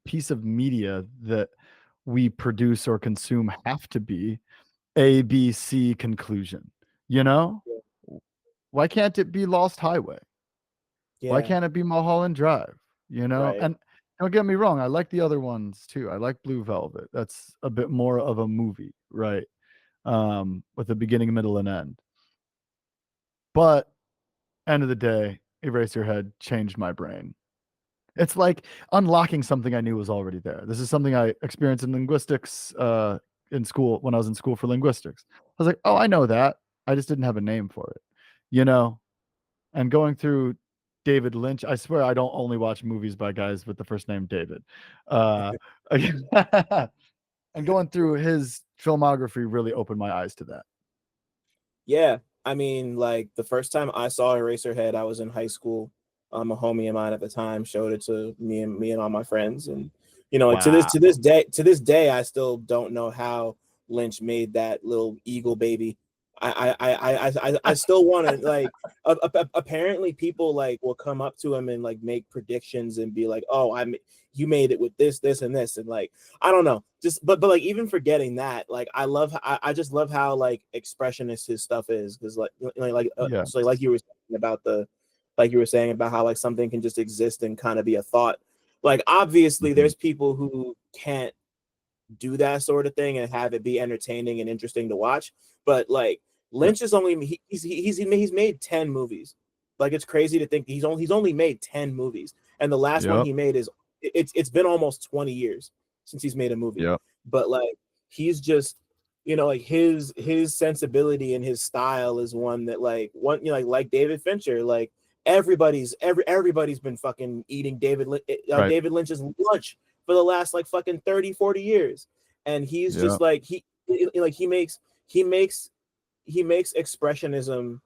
piece of media that we produce or consume have to be A, B, C conclusion? Why can't it be Lost Highway? Why Yeah. can't it be Mulholland Drive? Right. And don't get me wrong, I like the other ones too. I like Blue Velvet. That's a bit more of a movie, right? With a beginning, middle, and end. But end of the day, Eraserhead changed my brain. It's like unlocking something I knew was already there. This is something I experienced in linguistics in school when I was in school for linguistics. I was like, oh, I know that. I just didn't have a name for it, And going through David Lynch, I swear I don't only watch movies by guys with the first name David. Uh, and going through his filmography really opened my eyes to that. Yeah, I mean, like the first time I saw Eraserhead, I was in high school. A homie of mine at the time showed it to me and all my friends, and like Wow. to this day, I still don't know how Lynch made that little eagle baby. I still want to like. Apparently, people like will come up to him and like make predictions and be like, "Oh, you made it with this, and this," and like I don't know, just but like even forgetting that, like I just love how like expressionist his stuff is because Yeah. so like you were saying about how like something can just exist and kind of be a thought. Like obviously, Mhm. there's people who can't do that sort of thing and have it be entertaining and interesting to watch, but like Yeah. Lynch is only he's made 10 movies. Like it's crazy to think he's only made 10 movies, and the last one Yep. he made is it's been almost 20 years since he's made a movie. Yep. But like he's just like his sensibility and his style is one that like like David Fincher, like everybody's been fucking eating Right. David Lynch's lunch for the last like fucking 30-40 years, and he's Yeah. just like he makes expressionism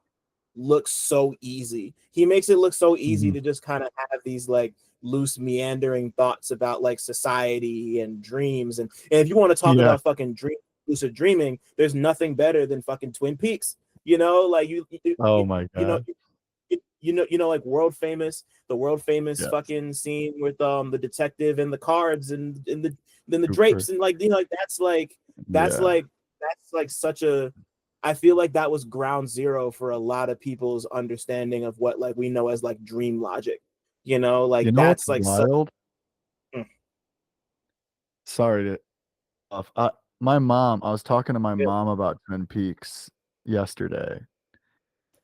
look so easy. He makes it look so easy Mhm. to just kind of have these like loose meandering thoughts about like society and dreams, and if you want to talk Yeah. about fucking lucid dreaming, there's nothing better than fucking Twin Peaks. Like Oh my you know God. like the world famous Yes. fucking scene with the detective and the cards and the Super. drapes, and like like that's Yeah. like such a I feel like that was ground zero for a lot of people's understanding of what like we know as like dream logic. You Like know what's that's like such. wild? Sorry to off. I was talking to my mom about Twin Peaks yesterday,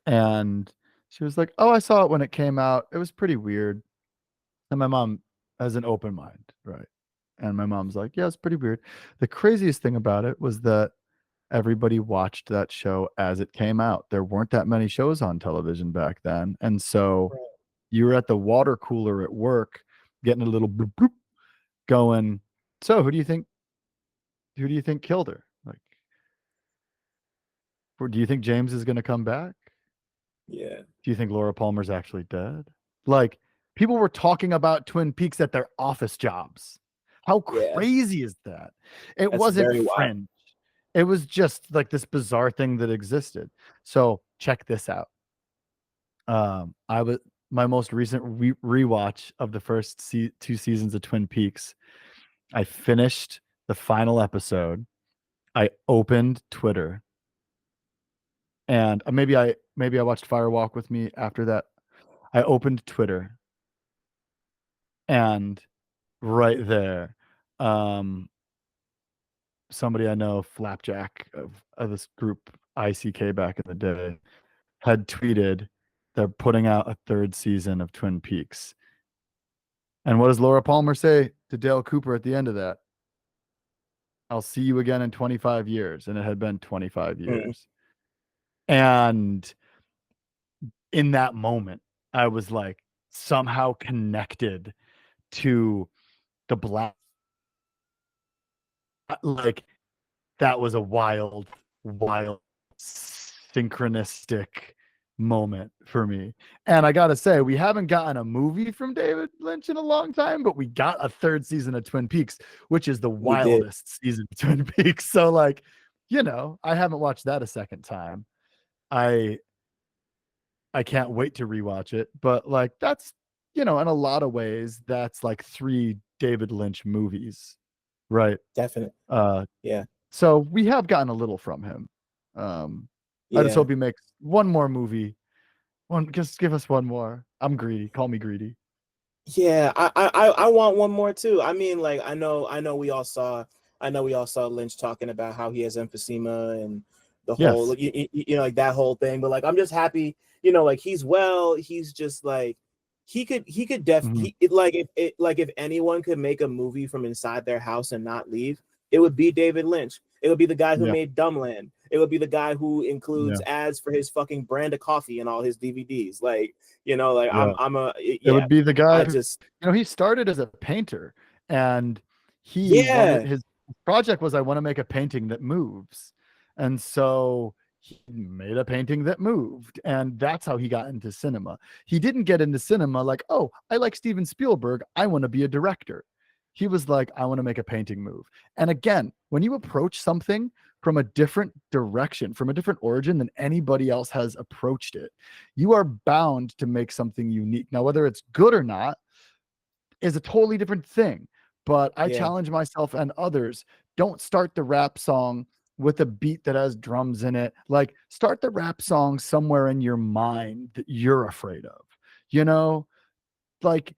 and she was like, "Oh, I saw it when it came out. It was pretty weird." And my mom has an open mind, right? And my mom's like, "Yeah, it's pretty weird." The craziest thing about it was that everybody watched that show as it came out. There weren't that many shows on television back then, and so you were at the water cooler at work getting a little bloop, bloop, going, "So, who do you think killed her? Like, or do you think James is going to come back? Yeah. Do you think Laura Palmer's actually dead?" Like, people were talking about Twin Peaks at their office jobs. How Yeah, crazy is that? It that's wasn't very wild. fringe. It was just like this bizarre thing that existed. So check this out. I was my most recent rewatch of the first two seasons of Twin Peaks. I finished the final episode. I opened Twitter, and maybe I watched Fire Walk with Me after that. I opened Twitter, and right there, um, somebody I know, Flapjack of this group ICK back in the day, had tweeted they're putting out a third season of Twin Peaks. And what does Laura Palmer say to Dale Cooper at the end of that? I'll see you again in 25 years. And it had been 25 Mm. years. And in that moment, I was like somehow connected to the black, like that was a wild, wild, synchronistic moment for me. And I gotta say, we haven't gotten a movie from David Lynch in a long time, but we got a third season of Twin Peaks, which is the We did. wildest season of Twin Peaks. So, like, I haven't watched that a second time. I I can't wait to rewatch it, but like that's in a lot of ways, that's like three David Lynch movies, right? Definitely. Uh Yeah. so we have gotten a little from him. Um, I just Yeah. hope he makes one more movie. Just give us one more. I'm greedy. Call me greedy. Yeah, I want one more too. I mean, like I know we all saw Lynch talking about how he has emphysema and the whole Yes. like, like that whole thing. But like I'm just happy, like he's well. He's just like Mhm. like if anyone could make a movie from inside their house and not leave, it would be David Lynch. It would be the guy who Yeah. made Dumbland. It would be the guy who includes Yeah. ads for his fucking brand of coffee and all his DVDs. Like, like Yeah. I'm a It yeah. would be the guy I who, just he started as a painter, and he wanted yeah, his project was, I want to make a painting that moves. And so he made a painting that moved. And that's how he got into cinema. He didn't get into cinema like, oh, I like Steven Spielberg, I want to be a director. He was like, I want to make a painting move. And again, when you approach something from a different direction, from a different origin than anybody else has approached it, you are bound to make something unique. Now, whether it's good or not is a totally different thing. But I yeah, challenge myself and others, don't start the rap song with a beat that has drums in it. Like, start the rap song somewhere in your mind that you're afraid of. You know, like,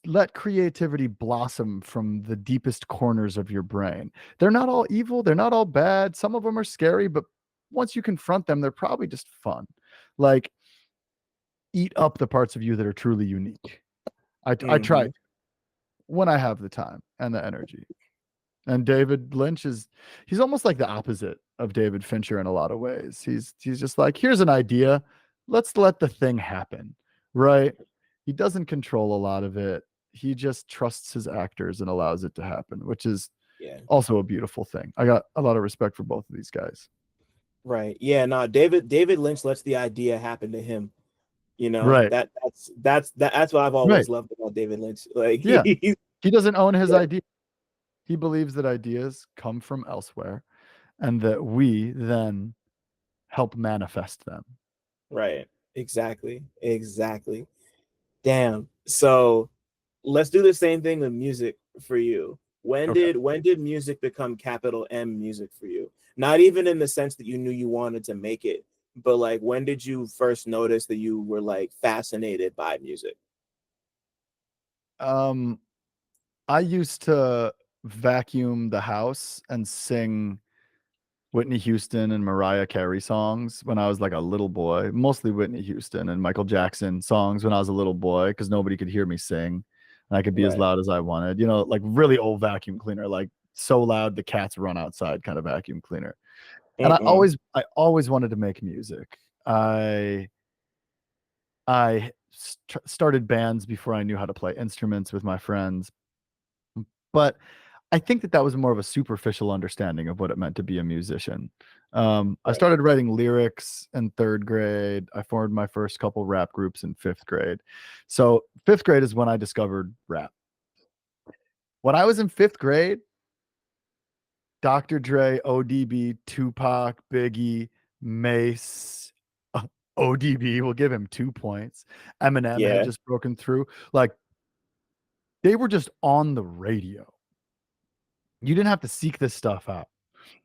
let creativity blossom from the deepest corners of your brain. They're not all evil, they're not all bad. Some of them are scary, but once you confront them, they're probably just fun. Like, eat up the parts of you that are truly unique. I try hmm, to, when I have the time and the energy. And David Lynch he's almost like the opposite of David Fincher in a lot of ways. He's just like, here's an idea, let's let the thing happen, right? He doesn't control a lot of it. He just trusts his actors and allows it to happen, which is yeah, also a beautiful thing. I got a lot of respect for both of these guys. right, yeah. No, David Lynch lets the idea happen to him. Right, That's what I've right. always loved about David Lynch. Like Yeah. he, He doesn't own his yeah, idea. He believes that ideas come from elsewhere and that we then help manifest them. right, exactly. Damn. So let's do the same thing with music for you. Okay. When did music become capital M music for you? Not even in the sense that you knew you wanted to make it, but like when did you first notice that you were like fascinated by music? Um, I used to vacuum the house and sing Whitney Houston and Mariah Carey songs when I was like a little boy, mostly Whitney Houston and Michael Jackson songs when I was a little boy because nobody could hear me sing and I could be as Right. loud as I wanted, like really old vacuum cleaner, like so loud the cats run outside kind of vacuum cleaner. And I Mm-mm. always wanted to make music. I started bands before I knew how to play instruments with my friends, but I think that was more of a superficial understanding of what it meant to be a musician. I Right. started writing lyrics in third grade. I formed my first couple rap groups in fifth grade. So fifth grade is when I discovered rap. When I was in 5th grade, Dr. Dre, ODB, Tupac, Biggie, Mace, ODB, we'll give him 2 points. Eminem had just broken through. Like, they were just on the radio. You didn't have to seek this stuff out.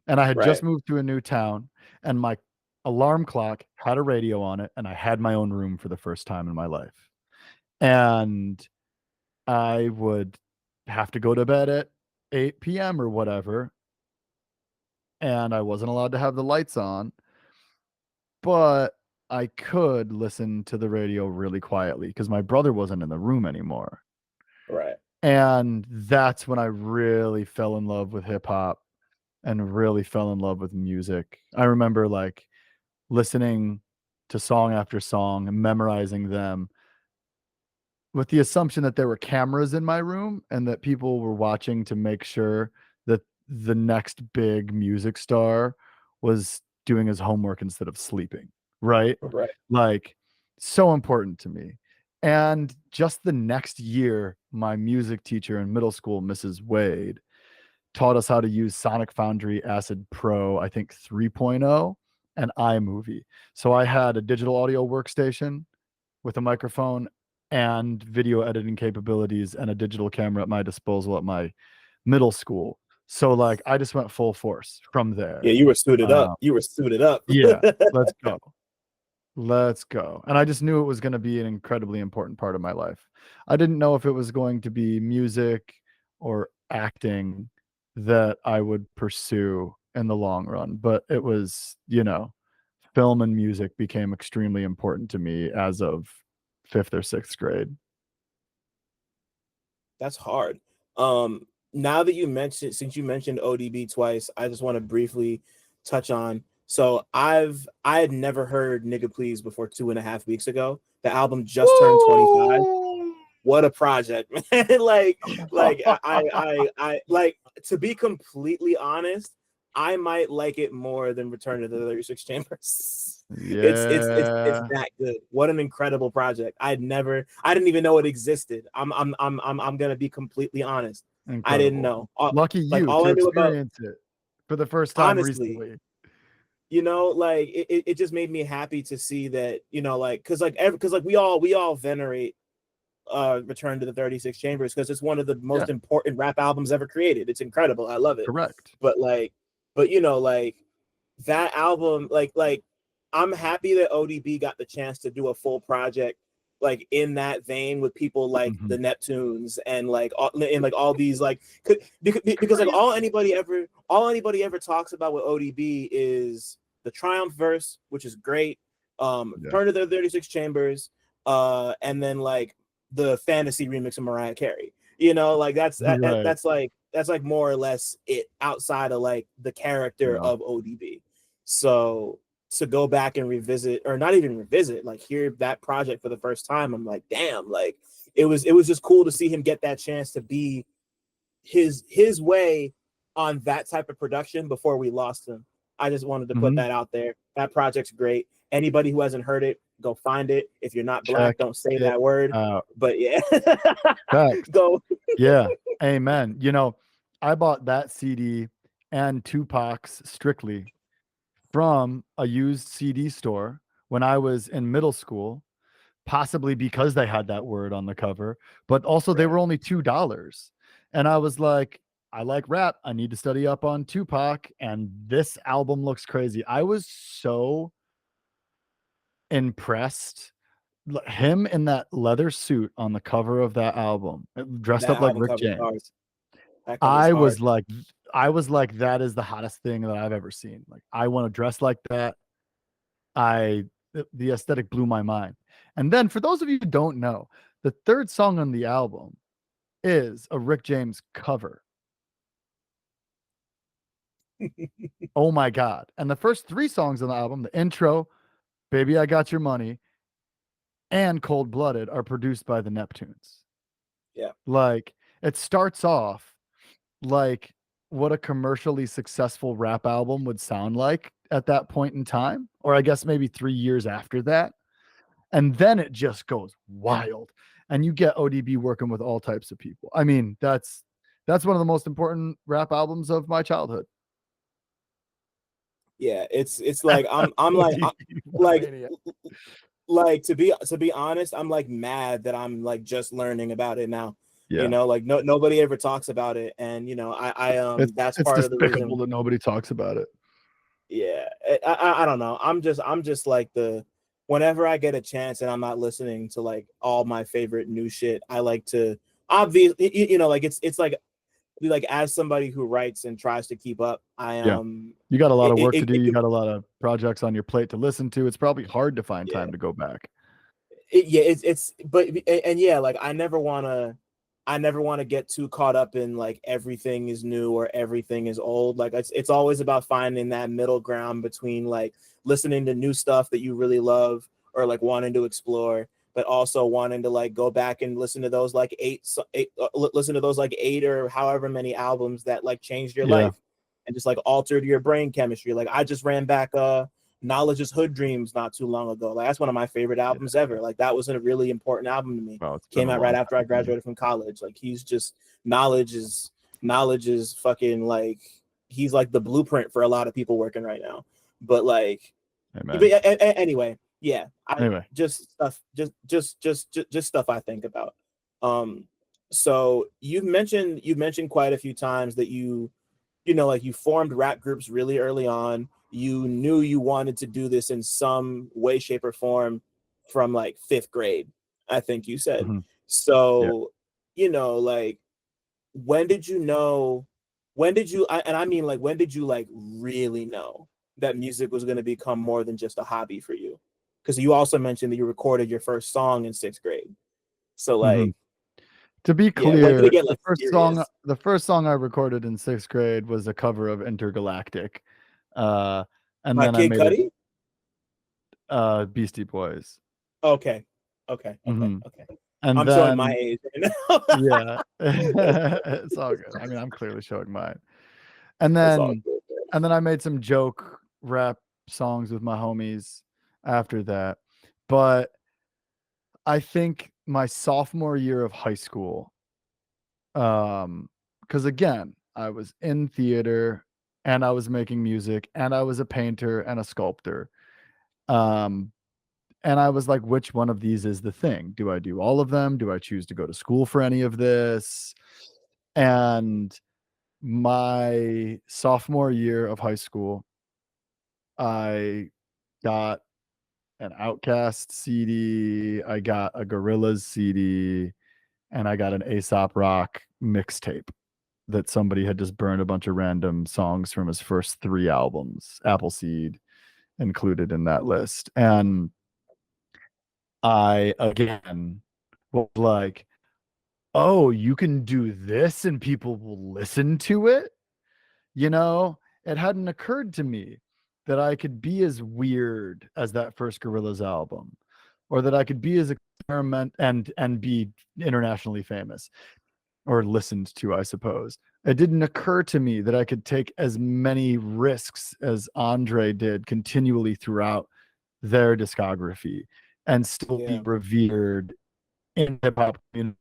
And I had just moved to a new town, and my alarm clock had a radio on it, and I had my own room for the first time in my life. And I would have to go to bed at 8 p.m. or whatever, and I wasn't allowed to have the lights on, but I could listen to the radio really quietly because my brother wasn't in the room anymore. Right. And that's when I really fell in love with hip hop and really fell in love with music. I remember like listening to song after song and memorizing them with the assumption that there were cameras in my room and that people were watching to make sure that the next big music star was doing his homework instead of sleeping, right? Right. Like, so important to me. And just the next year, my music teacher in middle school, Mrs. Wade, taught us how to use Sonic Foundry Acid Pro, I think 3.0, and iMovie. So I had a digital audio workstation with a microphone and video editing capabilities and a digital camera at my disposal at my middle school. So like I just went full force from there. Yeah, you were suited up. You were suited up. Yeah, let's go. Let's go. And I just knew it was going to be an incredibly important part of my life. I didn't know if it was going to be music or acting that I would pursue in the long run, but it was, you know, film and music became extremely important to me as of 5th or 6th grade. That's hard. Now that you mentioned, since you mentioned ODB twice, I just want to briefly touch on. So I had never heard Nigga Please before 2.5 weeks ago. The album just turned 25. What a project, man. like I like, to be completely honest, I might like it more than Return to the 36 Chambers. Yeah. It's that good. What an incredible project. I didn't even know it existed. I'm gonna be completely honest. Incredible. I didn't know. Lucky you all to I knew experience it for the first time recently. You know, like it just made me happy to see that, you know, like because we all venerate Return to the 36 Chambers because it's one of the most important rap albums ever created. It's incredible. I love it. Correct. But you know, like that album, like I'm happy that ODB got the chance to do a full project like in that vein with people like the Neptunes and like all these like because like all anybody ever talks about with ODB is the Triumph verse, which is great, Return to the 36 Chambers, and then like the Fantasy remix of Mariah Carey. You know, like that's like more or less it outside of like the character of ODB. So to go back and revisit, or not even revisit, like hear that project for the first time, I'm like, damn, like it was just cool to see him get that chance to be his way on that type of production before we lost him. I just wanted to put that out there. That project's great. Anybody who hasn't heard it, go find it. If you're not Black, don't say that word. But yeah, go. Yeah, amen. You know, I bought that CD and Tupac's Strictly from a used CD store when I was in middle school, possibly because they had that word on the cover, but also they were only $2. And I was like, I like rap. I need to study up on Tupac, and this album looks crazy. I was so impressed. Him in that leather suit on the cover of that album, dressed up like Rick James. I was like, that is the hottest thing that I've ever seen. Like, I want to dress like that. The aesthetic blew my mind. And then for those of you who don't know, the third song on the album is a Rick James cover. Oh my God. And the first 3 songs on the album, the intro, Baby I Got Your Money, and Cold Blooded, are produced by the Neptunes. Yeah. Like, it starts off like what a commercially successful rap album would sound like at that point in time, or I guess maybe 3 years after that. And then it just goes wild. And you get ODB working with all types of people. I mean, that's That's one of the most important rap albums of my childhood. Yeah, it's like I'm like like to be honest, I'm like mad that I'm like just learning about it now. You Yeah. know, like nobody ever talks about it, and you know, I that's It's part of the despicable reason. that nobody talks about it. Yeah, I don't know. I'm just like the whenever I get a chance and I'm not listening to like all my favorite new shit, I like to obviously you know like it's like as somebody who writes and tries to keep up, I Yeah. You got a lot of work to do. it You can got a lot of projects on your plate to listen to. It's probably hard to find yeah time to go back. yeah it's but and yeah like I never want to get too caught up in like everything is new or everything is old. Like it's always about finding that middle ground between like listening to new stuff that you really love or like wanting to explore, but also wanting to like go back and listen to those like listen to those like 8 or however many albums that like changed your Yeah. life and just like altered your brain chemistry. Like I just ran back Knowledge's Hood Dreams not too long ago. Like that's one of my favorite albums ever. Like that was a really important album to me. Well, it's been Came a out right long after I time for me. graduated from college. Like he's just knowledge is fucking like he's like the blueprint for a lot of people working right now. But like, but Amen. anyway, yeah, I Anyway. just stuff, just stuff I think about. So you've mentioned quite a few times that you know, like you formed rap groups really early on. You knew you wanted to do this in some way, shape, or form from like fifth grade, I think you said. Mhm. Yeah. So, you know, like when did you know? When did you, and I mean, like, when did you like really know that music was going to become more than just a hobby for you? Because you also mentioned that you recorded your first song in sixth grade. So, Mhm. like, To be yeah, when did it clear, get like serious? the first song I recorded in 6th grade was a cover of Intergalactic. Uh, and By then I Kid made it Cudi? Beastie Boys. Okay. Mhm. Okay. And I'm showing my then age right now. yeah. It's all good. I mean, I'm clearly showing mine. And It's all then good, man. I made some joke rap songs with my homies after that. But I think my sophomore year of high school, because again, I was in theater and I was making music and I was a painter and a sculptor. Um, and I was like, which one of these is the thing? Do I do all of them? Do I choose to go to school for any of this? And my sophomore year of high school, I got an Outcast CD, I got a Gorillaz CD, and I got an Aesop Rock mixtape that somebody had just burned a bunch of random songs from his first 3 albums, Appleseed included in that list. And I again was like, "Oh, you can do this and people will listen to it?" You know, it hadn't occurred to me that I could be as weird as that first Gorillaz album, or that I could be as experiment and be internationally famous or listened to, I suppose. It didn't occur to me that I could take as many risks as Andre did continually throughout their discography and still be Yeah, revered in hip hop community.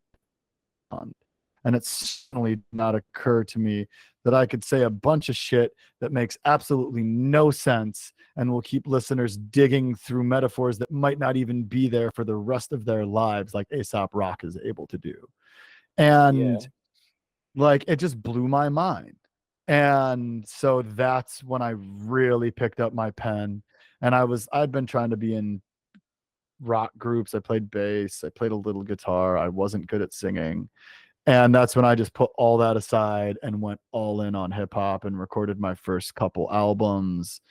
And it certainly did not occur to me that I could say a bunch of shit that makes absolutely no sense and will keep listeners digging through metaphors that might not even be there for the rest of their lives, like Aesop Rock is able to do. yeah, And like it just blew my mind. And so that's when I really picked up my pen. And I'd been trying to be in rock groups. I played bass, I played a little guitar. I wasn't good at singing. And that's when I just put all that aside and went all in on hip hop and recorded my first couple albums.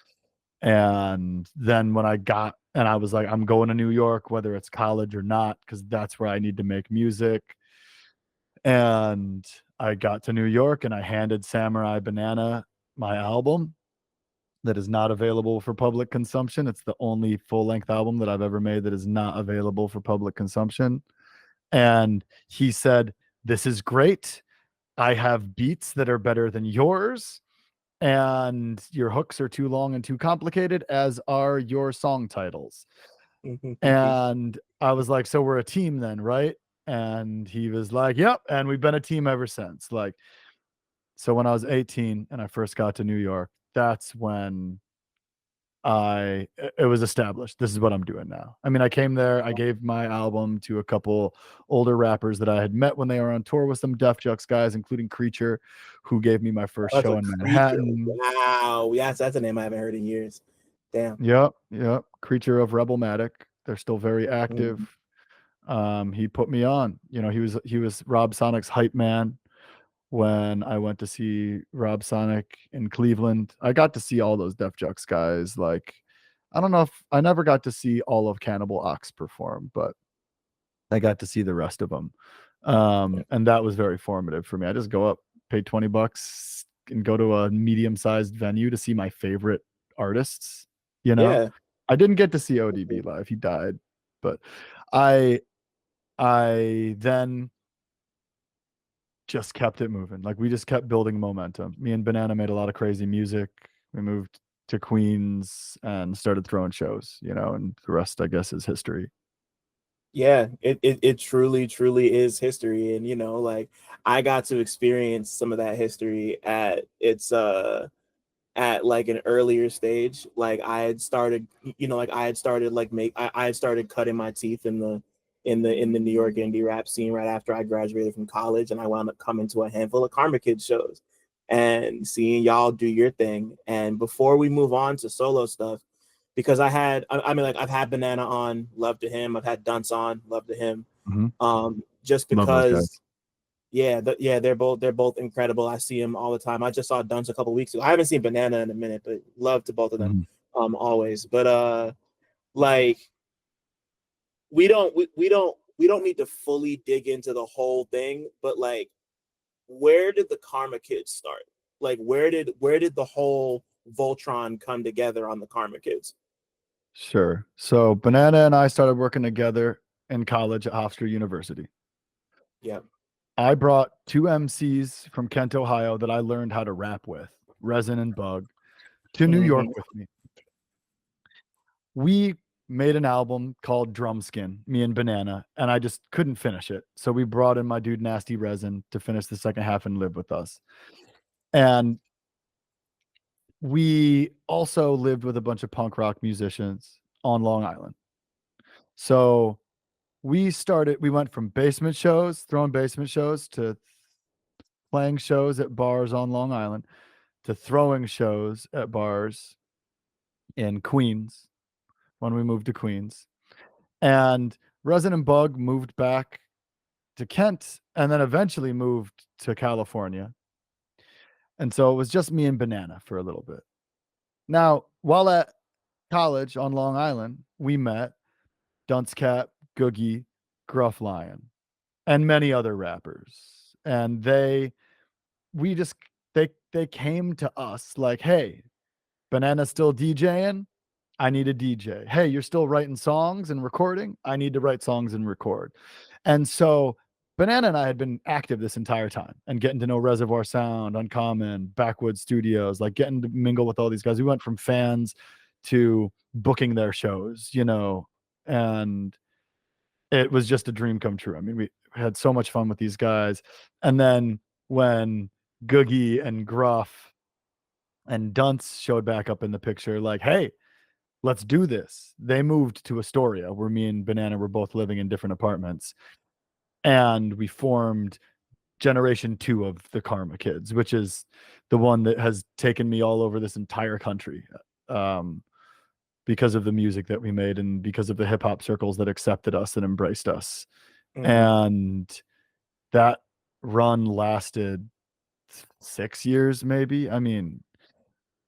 And then when I was like, I'm going to New York, whether it's college or not, because that's where I need to make music. And I got to New York and I handed Samurai Banana my album that is not available for public consumption. It's the only full length album that I've ever made that is not available for public consumption. And he said, "This is great. I have beats that are better than yours, and your hooks are too long and too complicated, as are your song titles." And I was like, "So we're a team then, right?" And he was like, "Yep, and we've been a team ever since." Like, So when I was 18 and I first got to New York, that's when it was established. This is what I'm doing now. I mean, I came there, I gave my album to a couple older rappers that I had met when they were on tour with some Def Jux guys, including Creature, who gave me my first That's show a in Creature. Manhattan. Wow. Yes, that's a name I haven't heard in years. Damn. Yep. Creature of Rebelmatic. They're still very active. Mhm. He put me on. You know, he was Rob Sonic's hype man when I went to see Rob Sonic in Cleveland. I got to see all those Def Jux guys. Like, I don't know if I never got to see all of Cannibal Ox perform, but I got to see the rest of them. And that was very formative for me. I just go up, pay $20 and go to a medium-sized venue to see my favorite artists, you know? Yeah. I didn't get to see ODB live. He died. But I then just kept it moving. Like, we just kept building momentum. Me and Banana made a lot of crazy music. We moved to Queens and started throwing shows, you know, and the rest, I guess, is history. Yeah, it truly, truly is history. And like I got to experience some of that history at like an earlier stage. Like I had started, like I had started cutting my teeth in the New York indie rap scene right after I graduated from college, and I wound up coming to a handful of Karma Kids shows and seeing y'all do your thing. And before we move on to solo stuff, because I mean, like I've had Banana on, love to him. I've had Dunce on, love to him. Mhm. Just Love those guys. because yeah, they're both incredible. I see them all the time. I just saw Dunce a couple weeks ago. I haven't seen Banana in a minute, but love to both of them. Mhm. Always. But like we don't need to fully dig into the whole thing, but like where did the Karma Kids start? Like where did the whole Voltron come together on the Karma Kids? Sure. So Banana and I started working together in college at Hofstra University. Yeah. I brought two MCs from Kent, Ohio that I learned how to rap with, Resin and Bug, to New York Mm-hmm. with me. We made an album called Drumskin, me and Banana, and I just couldn't finish it. So we brought in my dude Nasty Resin to finish the second half and live with us. And we also lived with a bunch of punk rock musicians on Long Island. So we went from basement shows, throwing basement shows, to playing shows at bars on Long Island, to throwing shows at bars in Queens when we moved to Queens. And Resident Bug moved back to Kent and then eventually moved to California. And so it was just me and Banana for a little bit. Now, while at college on Long Island, we met Dunce Cat, Googie, Gruff Lion, and many other rappers. And we just they came to us like, hey, Banana's still DJing. I need a DJ. Hey, you're still writing songs and recording. I need to write songs and record. And so Banana and I had been active this entire time and getting to know Reservoir Sound, Uncommon, Backwoods Studios, like getting to mingle with all these guys. We went from fans to booking their shows, you know, and it was just a dream come true. I mean, we had so much fun with these guys. And then when Googie and Gruff and Dunce showed back up in the picture, like, hey, let's do this. They moved to Astoria, where me and Banana were both living in different apartments. And we formed generation 2 of the Karma Kids, which is the one that has taken me all over this entire country, because of the music that we made and because of the hip hop circles that accepted us and embraced us. Mm-hmm. And that run lasted 6 years, maybe. I mean,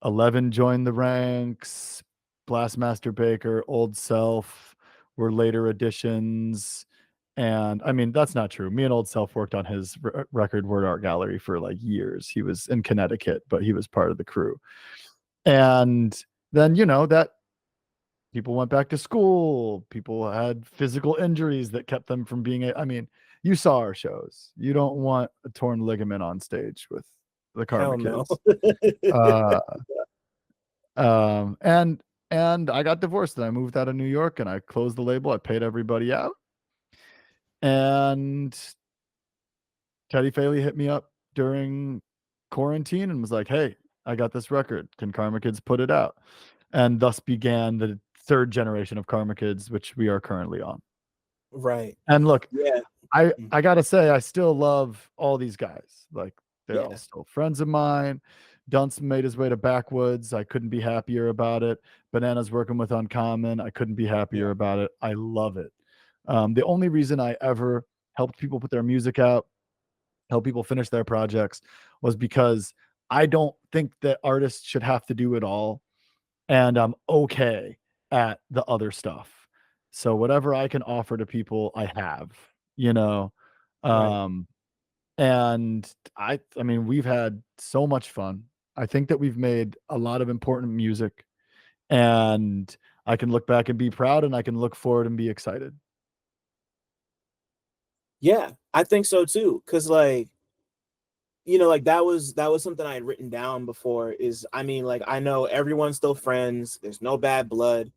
11 joined the ranks. Blastmaster Baker, Old Self were later additions. And I mean, that's not true. Me and Old Self worked on his record Word Art Gallery for like years. He was in Connecticut, but he was part of the crew. And then, you know, that people went back to school. People had physical injuries that kept them from being I mean, you saw our shows. You don't want a torn ligament on stage with the Karma Hell no. Kids. Uh, and I got divorced and I moved out of New York and I closed the label. I paid everybody out. And Teddy Faley hit me up during quarantine and was like, hey, I got this record. Can Karma Kids put it out? And thus began the third generation of Karma Kids, which we are currently on. Right. And look, Yeah. I gotta say, I still love all these guys. Like, they're all Yeah. still friends of mine. Dunce made his way to Backwoods. I couldn't be happier about it. Banana's working with Uncommon. I couldn't be happier Yeah. about it. I love it. The only reason I ever helped people put their music out, help people finish their projects, was because I don't think that artists should have to do it all. And I'm okay at the other stuff. So whatever I can offer to people, I have, you know. Right. And I mean, we've had so much fun. I think that we've made a lot of important music, and I can look back and be proud, and I can look forward and be excited. Yeah, I think so too. Cause like, you know, like that was something I had written down before. Is I mean, like I know everyone's still friends. There's no bad blood,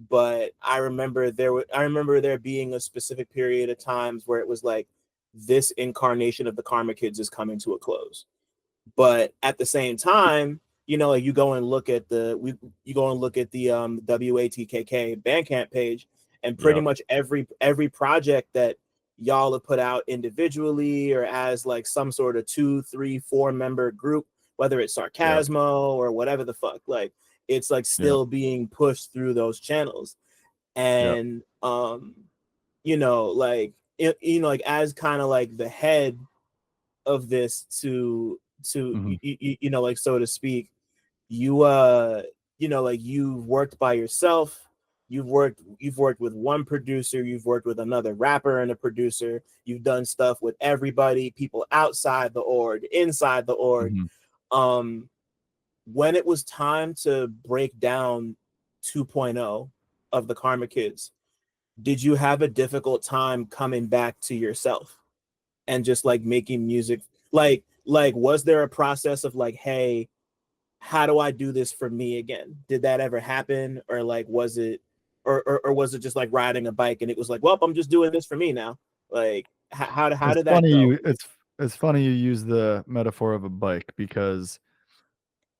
but I remember there being a specific period of times where it was like this incarnation of the Karma Kids is coming to a close. But at the same time, you know, like you go and look at you go and look at the WATKK Bandcamp page, and pretty Yep. much every project that y'all have put out individually or as like some sort of 2, 3, 4 member group, whether it's Yep. Sarcasmo or whatever the fuck, like it's like Yep. still being pushed through those channels. Yep. And you know, like you know, like as kind of like the head of this Hmm. you know, like so to speak, you you know, like you've worked by yourself, you've worked with one producer, you've worked with another rapper and a producer, you've done stuff with everybody, people outside the org, inside the org. Hmm. um when it was time to break down 2.0 of the Karma Kids, did you have a difficult time coming back to yourself and just like making music? Like was there a process of like, hey, how do I do this for me again? Did that ever happen? Or like was it or was it just like riding a bike and it was like, well, I'm just doing this for me now? Like how It's did that funny go? it's funny you use the metaphor of a bike, because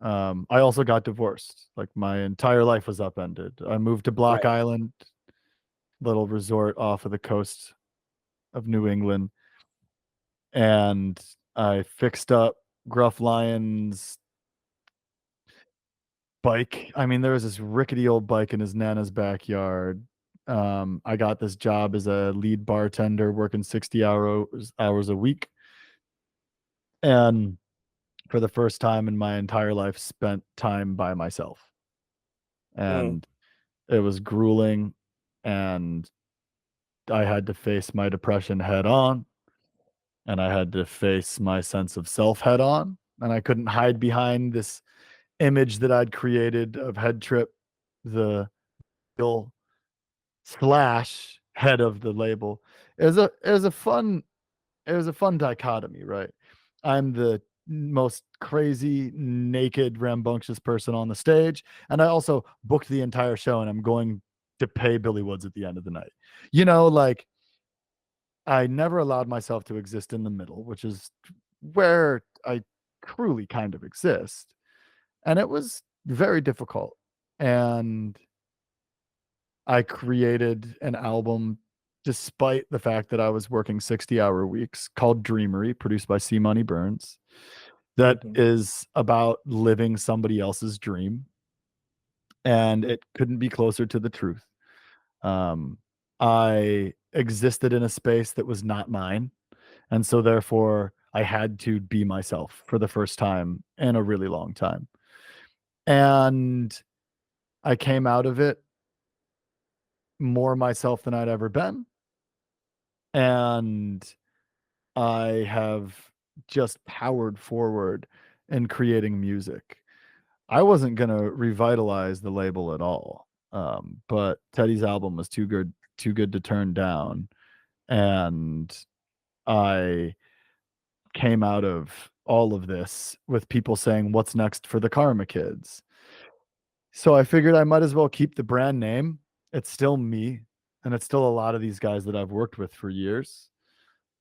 I also got divorced. Like, my entire life was upended. I moved to Block Right. Island, little resort off of the coast of New England, and I fixed up Gruff Lion's bike. I mean, there was this rickety old bike in his nana's backyard. I got this job as a lead bartender, working 60 hours a week, and for the first time in my entire life, spent time by myself. Mm, And it was grueling, and I had to face my depression head on, and I had to face my sense of self head on, and I couldn't hide behind this image that I'd created of Headtrip, the real slash head of the label. It was a fun dichotomy, right? I'm the most crazy, naked, rambunctious person on the stage, and I also booked the entire show, and I'm going to pay Billy Woods at the end of the night. You know, like, I never allowed myself to exist in the middle, which is where I truly kind of exist. And it was very difficult. And I created an album despite the fact that I was working 60-hour weeks, called Dreamery, produced by C Money Burns, that mhm, is about living somebody else's dream. And it couldn't be closer to the truth. Um, I existed in a space that was not mine. And so therefore, I had to be myself for the first time in a really long time. And I came out of it more myself than I'd ever been. And I have just powered forward in creating music. I wasn't going to revitalize the label at all. But Teddy's album was too good to turn down. And I came out of all of this with people saying, "What's next for the Karma Kids?" So I figured I might as well keep the brand name. It's still me, and it's still a lot of these guys that I've worked with for years.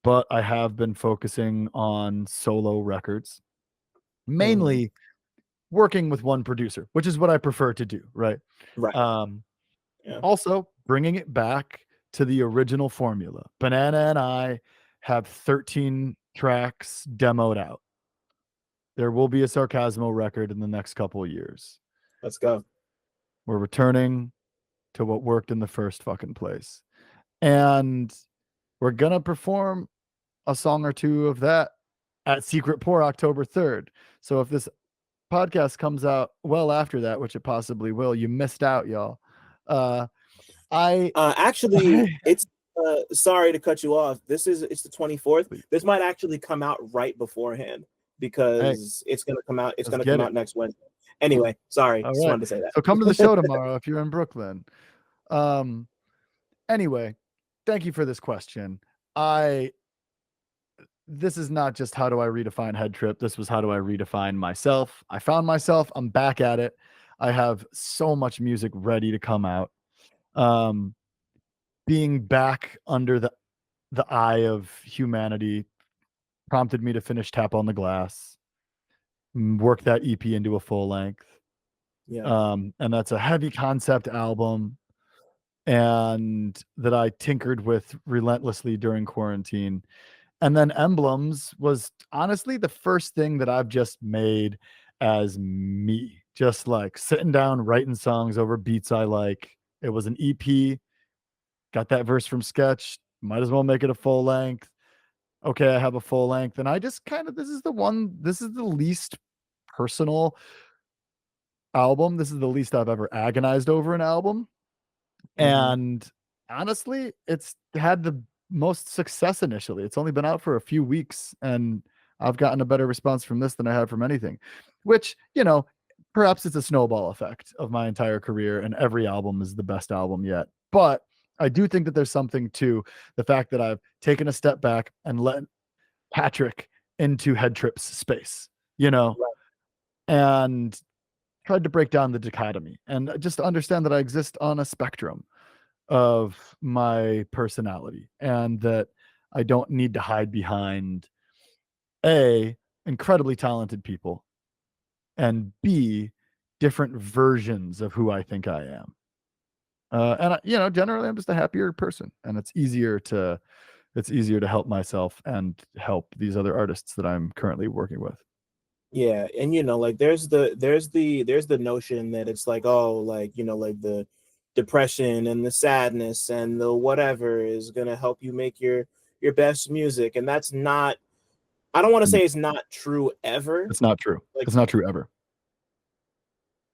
But I have been focusing on solo records. mainly working with one producer, which is what I prefer to do, right? Right. Also bringing it back to the original formula. Banana and I have 13 tracks demoed out. There will be a Sarcasmo record in the next couple of years. Let's go. We're returning to what worked in the first fucking place. And we're going to perform a song or two of that at Secret Pour October 3rd. So if this podcast comes out well after that, which it possibly will, you missed out, y'all. Actually, it's sorry to cut you off. It's the 24th. This might actually come out right beforehand because it's gonna come out. It's gonna come out next Wednesday. Anyway, sorry. Just wanted to say that. So come to the show tomorrow if you're in Brooklyn. Anyway, thank you for this question. This is not just how do I redefine Headtrip. This was how do I redefine myself. I found myself. I'm back at it. I have so much music ready to come out. Being back under the eye of humanity prompted me to finish Tap on the Glass, work that EP into a full length. Yeah. And that's a heavy concept album, and that I tinkered with relentlessly during quarantine. And then Emblems was honestly the first thing that I've just made as me, just like sitting down, writing songs over beats I like. It was an EP, got that verse from Sketch, might as well make it a full length. Okay, I have a full length. And I just this is the least personal album. This is the least I've ever agonized over an album. And honestly, it's had the most success initially. It's only been out for a few weeks, and I've gotten a better response from this than I have from anything, which, perhaps it's a snowball effect of my entire career, and every album is the best album yet. But I do think that there's something to the fact that I've taken a step back and let Patrick into Headtrip's space, and tried to break down the dichotomy and just understand that I exist on a spectrum of my personality, and that I don't need to hide behind A, incredibly talented people, and B, different versions of who I think I am. And generally I'm just a happier person, and it's easier to help myself and help these other artists that I'm currently working with. Yeah, and like there's the notion that it's like, oh, like like the depression and the sadness and the whatever is gonna help you make your best music, and that's not. I don't want to say it's not true ever. It's not true. It's not true ever.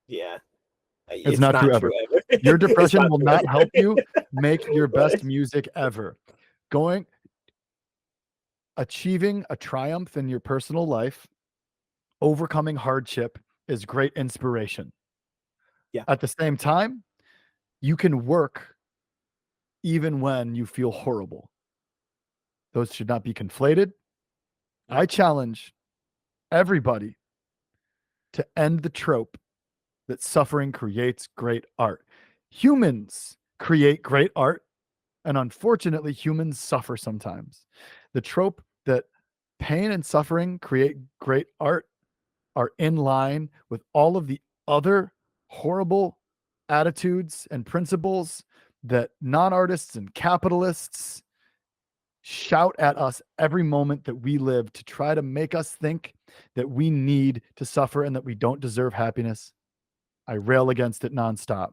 Yeah, it's not true ever. Your depression will not help you make your best music ever. Achieving a triumph in your personal life, overcoming hardship, is great inspiration. Yeah. At the same time, you can work even when you feel horrible. Those should not be conflated. I challenge everybody to end the trope that suffering creates great art. Humans create great art, and unfortunately, humans suffer sometimes. The trope that pain and suffering create great art are in line with all of the other horrible attitudes and principles that non-artists and capitalists shout at us every moment that we live to try to make us think that we need to suffer and that we don't deserve happiness. I rail against it nonstop.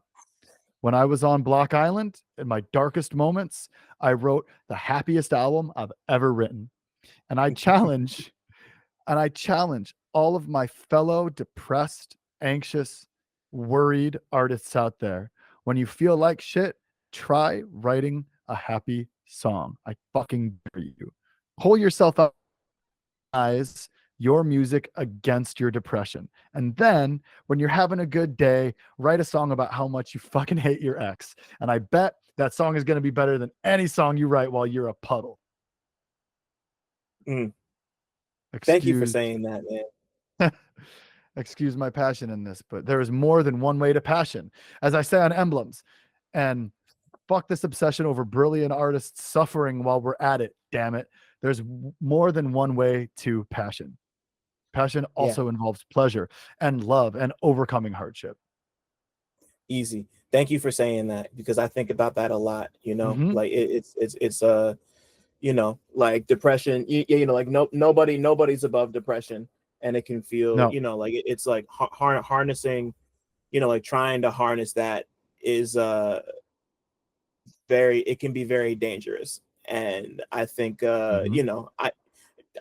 When I was on Block Island, in my darkest moments, I wrote the happiest album I've ever written. And I challenge all of my fellow depressed, anxious, worried artists out there. When you feel like shit, try writing a happy song. I fucking dare you. Pull yourself up, eyes your music against your depression. And then when you're having a good day, write a song about how much you fucking hate your ex. And I bet that song is going to be better than any song you write while you're a puddle. Thank you for saying that, man. Excuse my passion in this, but there is more than one way to passion, as I say on Emblems. And fuck this obsession over brilliant artists suffering while we're at it. Damn it. There's more than one way to passion. Passion Yeah. also involves pleasure and love and overcoming hardship. Easy. Thank you for saying that, because I think about that a lot, you know, Mhm. like it's you know, like depression, you know, like nobody's above depression, and it can feel, No. you know, like it's like harnessing, you know, like trying to harness that is it can be very dangerous. And I think Mhm. you know,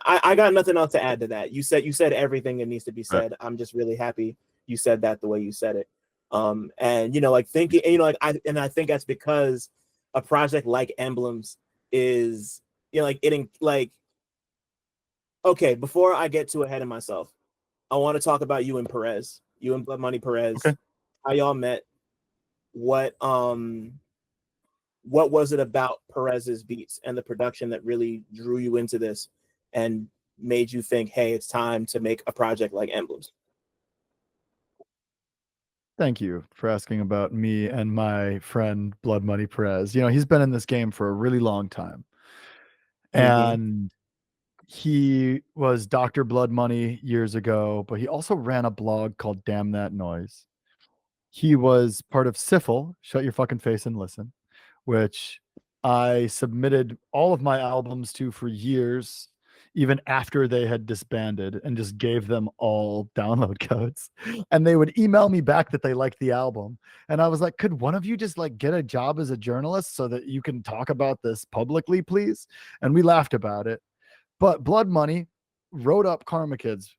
I got nothing else to add to that. You said everything that needs to be Right. said. I'm just really happy you said that the way you said it. And you know, like thinking, and, you know, like I think that's because a project like Emblems is, you know, like like, okay, before I get too ahead of myself, I want to talk about you and Perez, you and Bloodmoney Okay. Perez, how y'all met, what what was it about Perez's beats and the production that really drew you into this and made you think, hey, it's time to make a project like Emblems? Thank you for asking about me and my friend Bloodmoney Perez. You know, he's been in this game for a really long time. Mm-hmm. And he was Dr. Blood Money years ago, but he also ran a blog called Damn That Noise. He was part of Syphil, Shut Your Fucking Face and Listen, which I submitted all of my albums to for years, even after they had disbanded, and just gave them all download codes. And they would email me back that they liked the album. And I was like, could one of you just like get a job as a journalist so that you can talk about this publicly, please? And we laughed about it. But Blood Money wrote up Karma Kids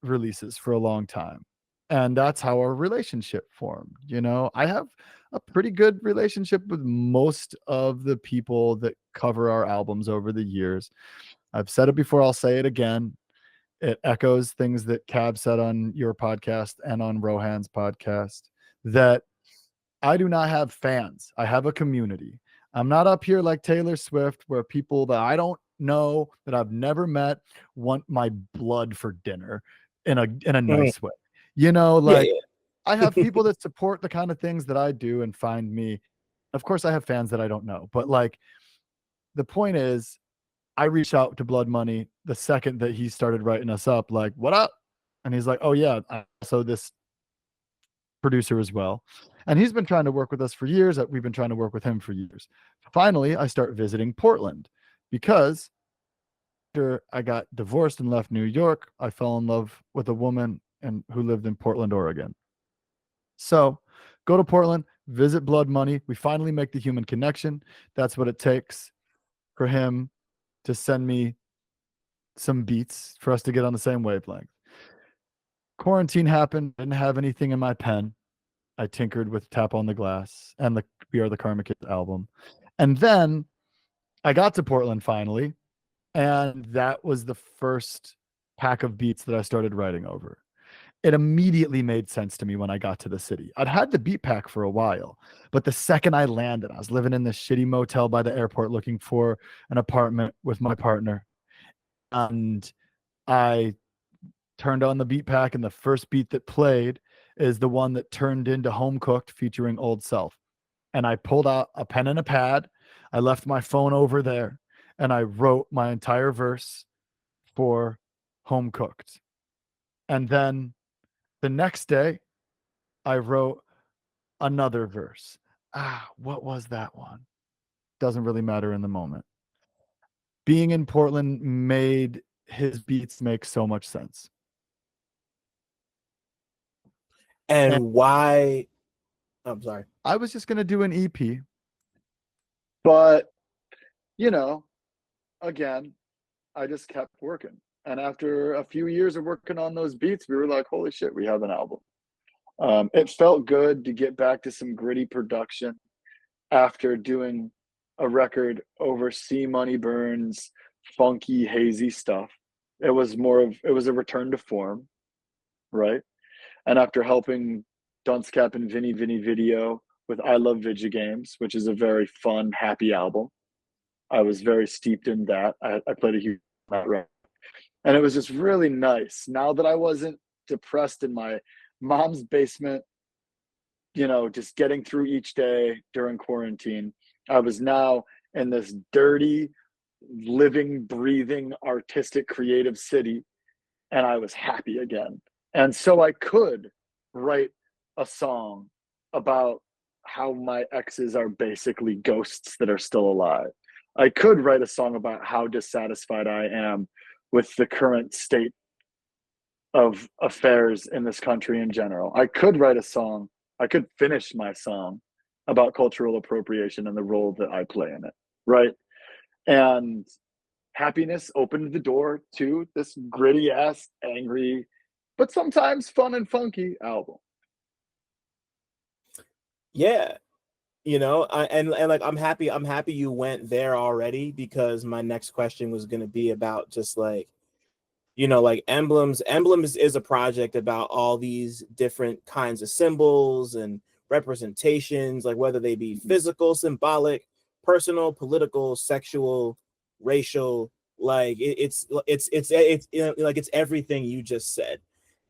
releases for a long time. And that's how our relationship formed. You know, I have a pretty good relationship with most of the people that cover our albums over the years. I've said it before, I'll say it again. It echoes things that Cab said on your podcast and on Rohan's podcast, that I do not have fans. I have a community. I'm not up here like Taylor Swift, where people that I don't know, that I've never met, want my blood for dinner in a Mm-hmm. nice way. You know, Yeah, like I have yeah. people that support the kind of things that I do and find me. Of course, I have fans that I don't know, but like the point is, I reached out to Blood Money the second that he started writing us up, like, what up? And he's like, oh yeah, so this producer as well. And he's been trying to work with us for years. We've been trying to work with him for years. Finally, I start visiting Portland because after I got divorced and left New York, I fell in love with a woman who lived in Portland, Oregon. So go to Portland, visit Blood Money. We finally make the human connection. That's what it takes for him to send me some beats for us to get on the same wavelength. Quarantine happened. Didn't have anything in my pen. I tinkered with Tap on the Glass and the We Are the Karma Kids album. And then I got to Portland finally, and that was the first pack of beats that I started writing over. It immediately made sense to me when I got to the city. I'd had the beat pack for a while, but the second I landed, I was living in this shitty motel by the airport looking for an apartment with my partner. And I turned on the beat pack, and the first beat that played is the one that turned into Home Cooked featuring Old Self. And I pulled out a pen and a pad. I left my phone over there, and I wrote my entire verse for Home Cooked. And then the next day, I wrote another verse. What was that one? Doesn't really matter in the moment. Being in Portland made his beats make so much sense. And And why? I'm sorry. I was just going to do an EP. But, you know, again, I just kept working. And after a few years of working on those beats, we were like, holy shit, we have an album. It felt good to get back to some gritty production after doing a record over C Money Burns, funky, hazy stuff. It was a return to form, right? And after helping Dunce and Vinny Video with I Love Video Games, which is a very fun, happy album, I was very steeped in that. I played a huge that record. And it was just really nice. Now that I wasn't depressed in my mom's basement, you know, just getting through each day during quarantine, I was now in this dirty, living, breathing, artistic, creative city and I was happy again. And so I could write a song about how my exes are basically ghosts that are still alive. I could write a song about how dissatisfied I am with the current state of affairs in this country in general. I could write a song, I could finish my song about cultural appropriation and the role that I play in it, right? And Happiness opened the door to this gritty ass, angry, but sometimes fun and funky album. Yeah. You know, and like I'm happy you went there already, because my next question was going to be about just like, you know, like Emblems is a project about all these different kinds of symbols and representations, like whether they be physical, symbolic, personal, political, sexual, racial, like it's you know, like it's everything you just said.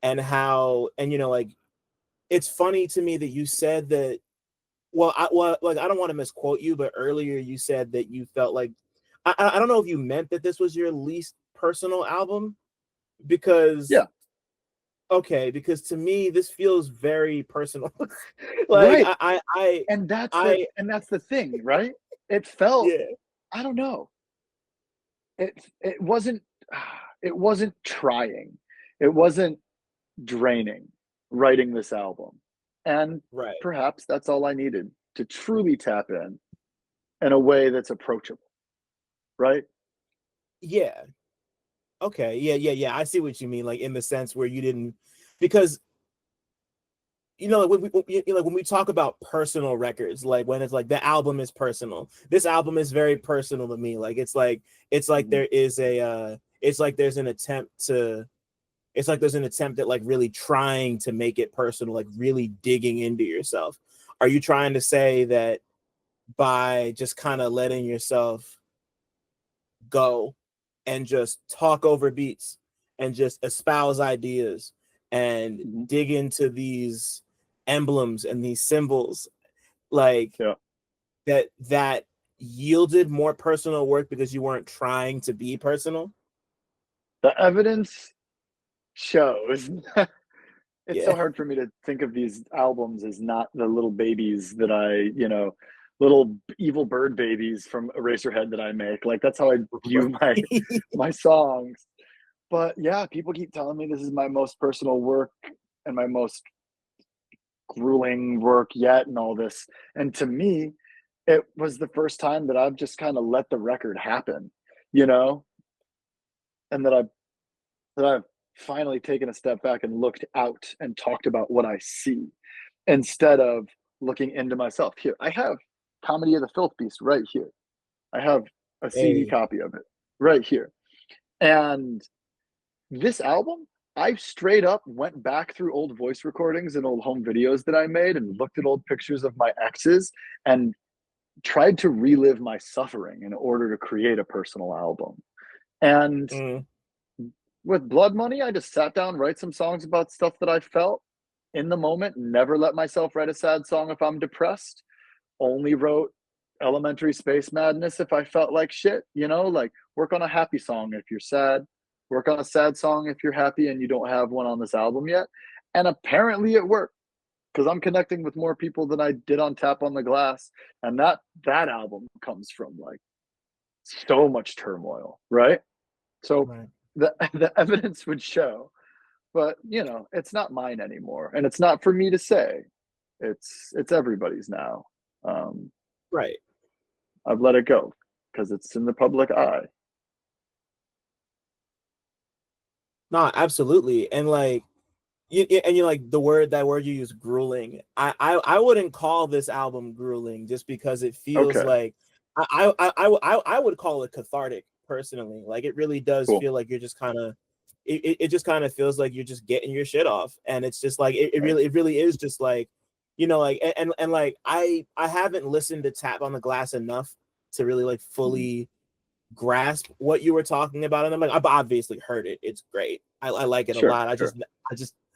And how, and you know, like it's funny to me that you said that, well, like I don't want to misquote you, but earlier you said that you felt like, I don't know if you meant that this was your least personal album, because Yeah. okay, because to me this feels very personal. Like Right. And that's the thing, right? It felt, yeah, I don't know. It wasn't it wasn't trying. It wasn't draining writing this album. And right, perhaps that's all I needed to truly tap in a way that's approachable, right? yeah, okay, yeah, I see what you mean, like in the sense where you didn't, because you know, when we talk about personal records, like when it's like the album is personal, this album is very personal to me. Like it's like Mhm. there is a it's like there's an attempt to, it's like there's an attempt at like really trying to make it personal, like really digging into yourself. Are you trying to say that by just kind of letting yourself go and just talk over beats and just espouse ideas and Mhm. dig into these emblems and these symbols, like Yeah. that yielded more personal work because you weren't trying to be personal? The evidence shows. It's so Yeah. hard for me to think of these albums as not the little babies that little evil bird babies from Eraserhead that I make. Like that's how I view my songs. But yeah, people keep telling me this is my most personal work and my most grueling work yet and all this. And to me, it was the first time that I've just kind of let the record happen, you know, and that I've finally taken a step back and looked out and talked about what I see instead of looking into myself. Here, I have Comedy of the Filth Beast right here. I have a CD Hey. copy of it right here. And this album, I straight up went back through old voice recordings and old home videos that I made and looked at old pictures of my exes and tried to relive my suffering in order to create a personal album. And Mm, with Blood Money, I just sat down, write some songs about stuff that I felt in the moment, never let myself write a sad song if I'm depressed, only wrote Elementary Space Madness if I felt like shit, like work on a happy song if you're sad, work on a sad song if you're happy and you don't have one on this album yet. And apparently it worked because I'm connecting with more people than I did on Tap on the Glass. And that album comes from like so much turmoil, right? So right. the evidence would show, but it's not mine anymore, and it's not for me to say. It's everybody's now. Um, Right. I've let it go because it's in the public eye. No, absolutely. And like you like that word you use, grueling. I wouldn't call this album grueling just because it feels Okay, like I would call it cathartic personally. Like it really does cool. feel like you're just kind of, it just kind of feels like you're just getting your shit off. And it's just like Nice. it really is just like, you know, like and like I haven't listened to Tap on the Glass enough to really like Mhm. fully grasp what you were talking about, and I'm like, I've obviously heard it. It's great. I like it a Sure, lot. sure.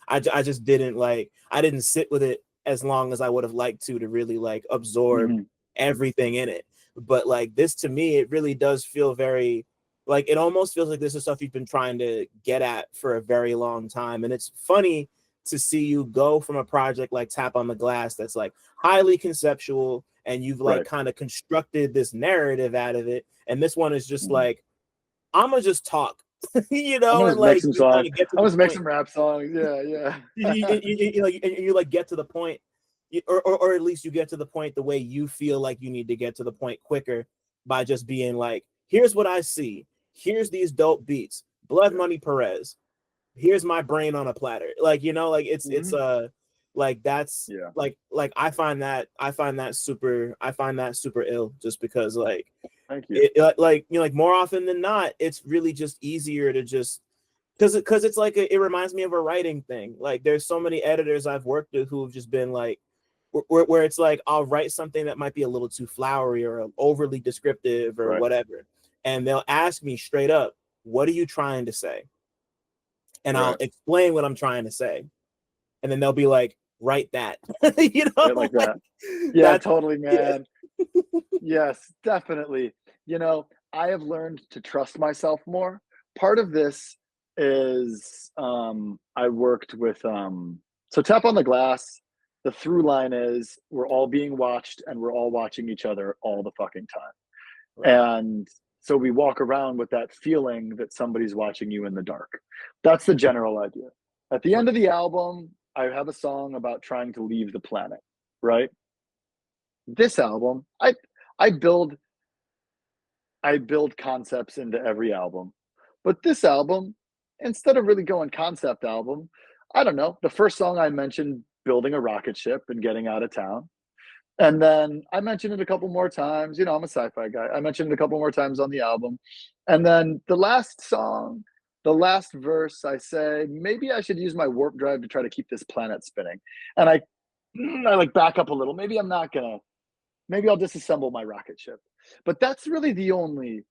I just didn't like, I didn't sit with it as long as I would have liked to really like absorb Hmm. everything in it. But like this to me, it really does feel very Like, it almost feels like this is stuff you've been trying to get at for a very long time. And it's funny to see you go from a project like Tap on the Glass that's like highly conceptual, and you've like kind of constructed this narrative out of it. And this one is just like, I'ma just talk, you know, and like you kind of get to I the was make point. some rap songs. Yeah. you like get to the point, or at least you get to the point the way you feel like you need to get to the point quicker, by just being like, here's what I see. Here's these dope beats. Bloodmoney Perez. Here's my brain on a platter. Like, you know, like it's like that's like I find that super ill, just because like, thank you. Like, you know, like more often than not, it's really just easier to just because it's like it reminds me of a writing thing. Like, there's so many editors I've worked with who have just been like, where it's like, I'll write something that might be a little too flowery or overly descriptive or whatever, and they'll ask me straight up, what are you trying to say? And I'll explain what I'm trying to say, and then they'll be like, write that. You know, like that. Yeah, totally, man. Yes, definitely. You know, I have learned to trust myself more. Part of this is I worked with so Tap on the Glass, the through line is we're all being watched and we're all watching each other all the fucking time. And so we walk around with that feeling that somebody's watching you in the dark. That's the general idea. At the end of the album, I have a song about trying to leave the planet, right? This album, I build concepts into every album. But this album, instead of really going concept album, I don't know, the first song I mentioned building a rocket ship and getting out of town. And then I mentioned it a couple more times. You know, I'm a sci-fi guy. I mentioned it a couple more times on the album. And then the last song, the last verse, I say, maybe I should use my warp drive to try to keep this planet spinning. And I like back up a little. Maybe I'll disassemble my rocket ship. But that's really the only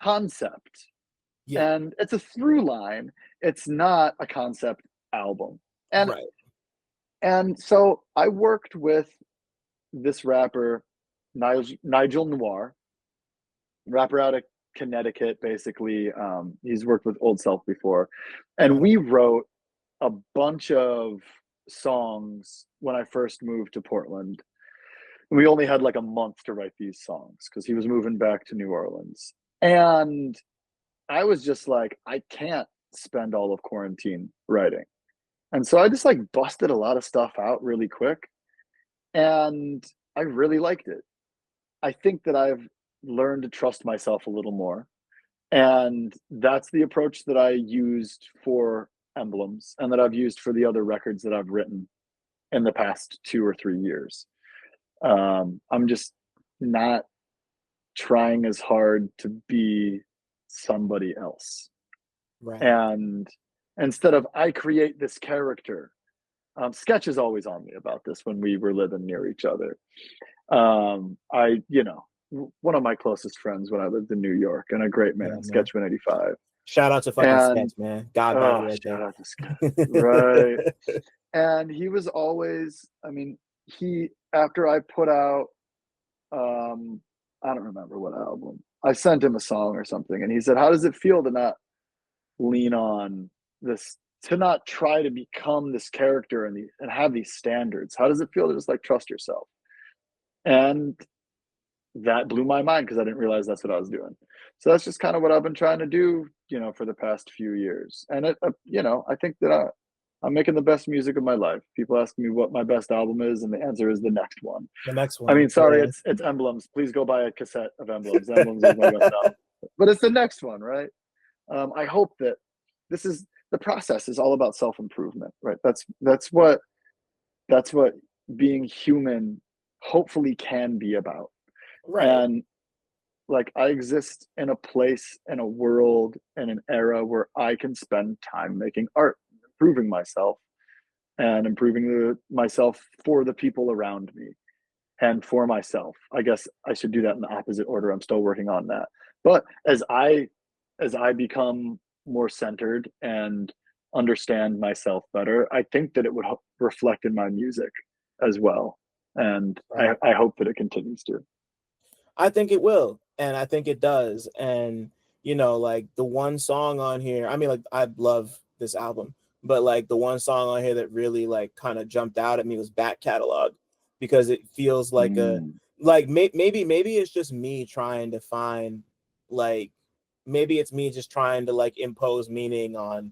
concept. Yeah. And it's a through line. It's not a concept album. And so I worked with this rapper, Nigel Noir, rapper out of Connecticut, basically. He's worked with Old Self before. And we wrote a bunch of songs when I first moved to Portland. We only had like a month to write these songs because he was moving back to New Orleans. And I was just like, I can't spend all of quarantine writing. And so I just like busted a lot of stuff out really quick. And I really liked it. I think that I've learned to trust myself a little more. And that's the approach that I used for Emblems and that I've used for the other records that I've written in the past 2 or 3 years. I'm just not trying as hard to be somebody else. And instead of I create this character, Sketch is always on me about this when we were living near each other. One of my closest friends when I lived in New York, and a great man, Sketch 185. Shout out to fucking Sketch, man. God right shout out to Sketch. Right. And he was always, after I put out, I don't remember what album, I sent him a song or something, and he said, how does it feel to not lean on this, to not try to become this character and have these standards? How does it feel to just like trust yourself? And that blew my mind because I didn't realize that's what I was doing. So that's just kind of what I've been trying to do, for the past few years. And I think that I'm making the best music of my life. People ask me what my best album is, and the answer is the next one. The next one. It's Emblems. Please go buy a cassette of Emblems. Emblems is my best album. But it's the next one, right? I hope that the process is all about self-improvement, right? That's what being human hopefully can be about. Right. And like I exist in a place, in a world, in an era where I can spend time making art, improving myself, and improving myself for the people around me and for myself. I guess I should do that in the opposite order. I'm still working on that. But as I become more centered and understand myself better, I think that it would reflect in my music as well. And I hope that it continues to. I think it will. And I think it does. And, you know, like the one song on here, I mean, like I love this album, but like the one song on here that really like kind of jumped out at me was Back Catalog, because it feels like maybe it's just me trying to find, like, maybe it's me just trying to like impose meaning on,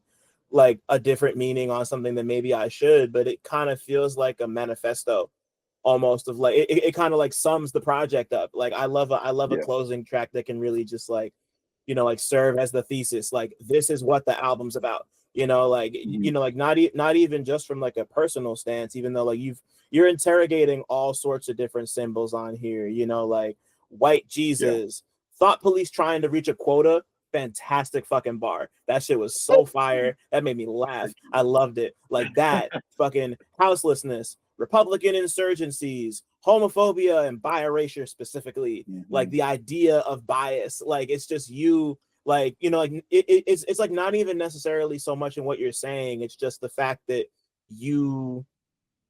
like, a different meaning on something that maybe I should, but it kind of feels like a manifesto almost, of like it kind of like sums the project up. Like I love a closing track that can really just like, you know, like serve as the thesis, like this is what the album's about, you know, like you know, like not even just from like a personal stance, even though like you're interrogating all sorts of different symbols on here, you know, like white Jesus, thought police trying to reach a quota. Fantastic fucking bar. That shit was so fire. That made me laugh. I loved it. Like that fucking houselessness, Republican insurgencies, homophobia, and bi-erasure specifically. Like the idea of bias. Like it's just you, like, you know, like it's like not even necessarily so much in what you're saying. It's just the fact that you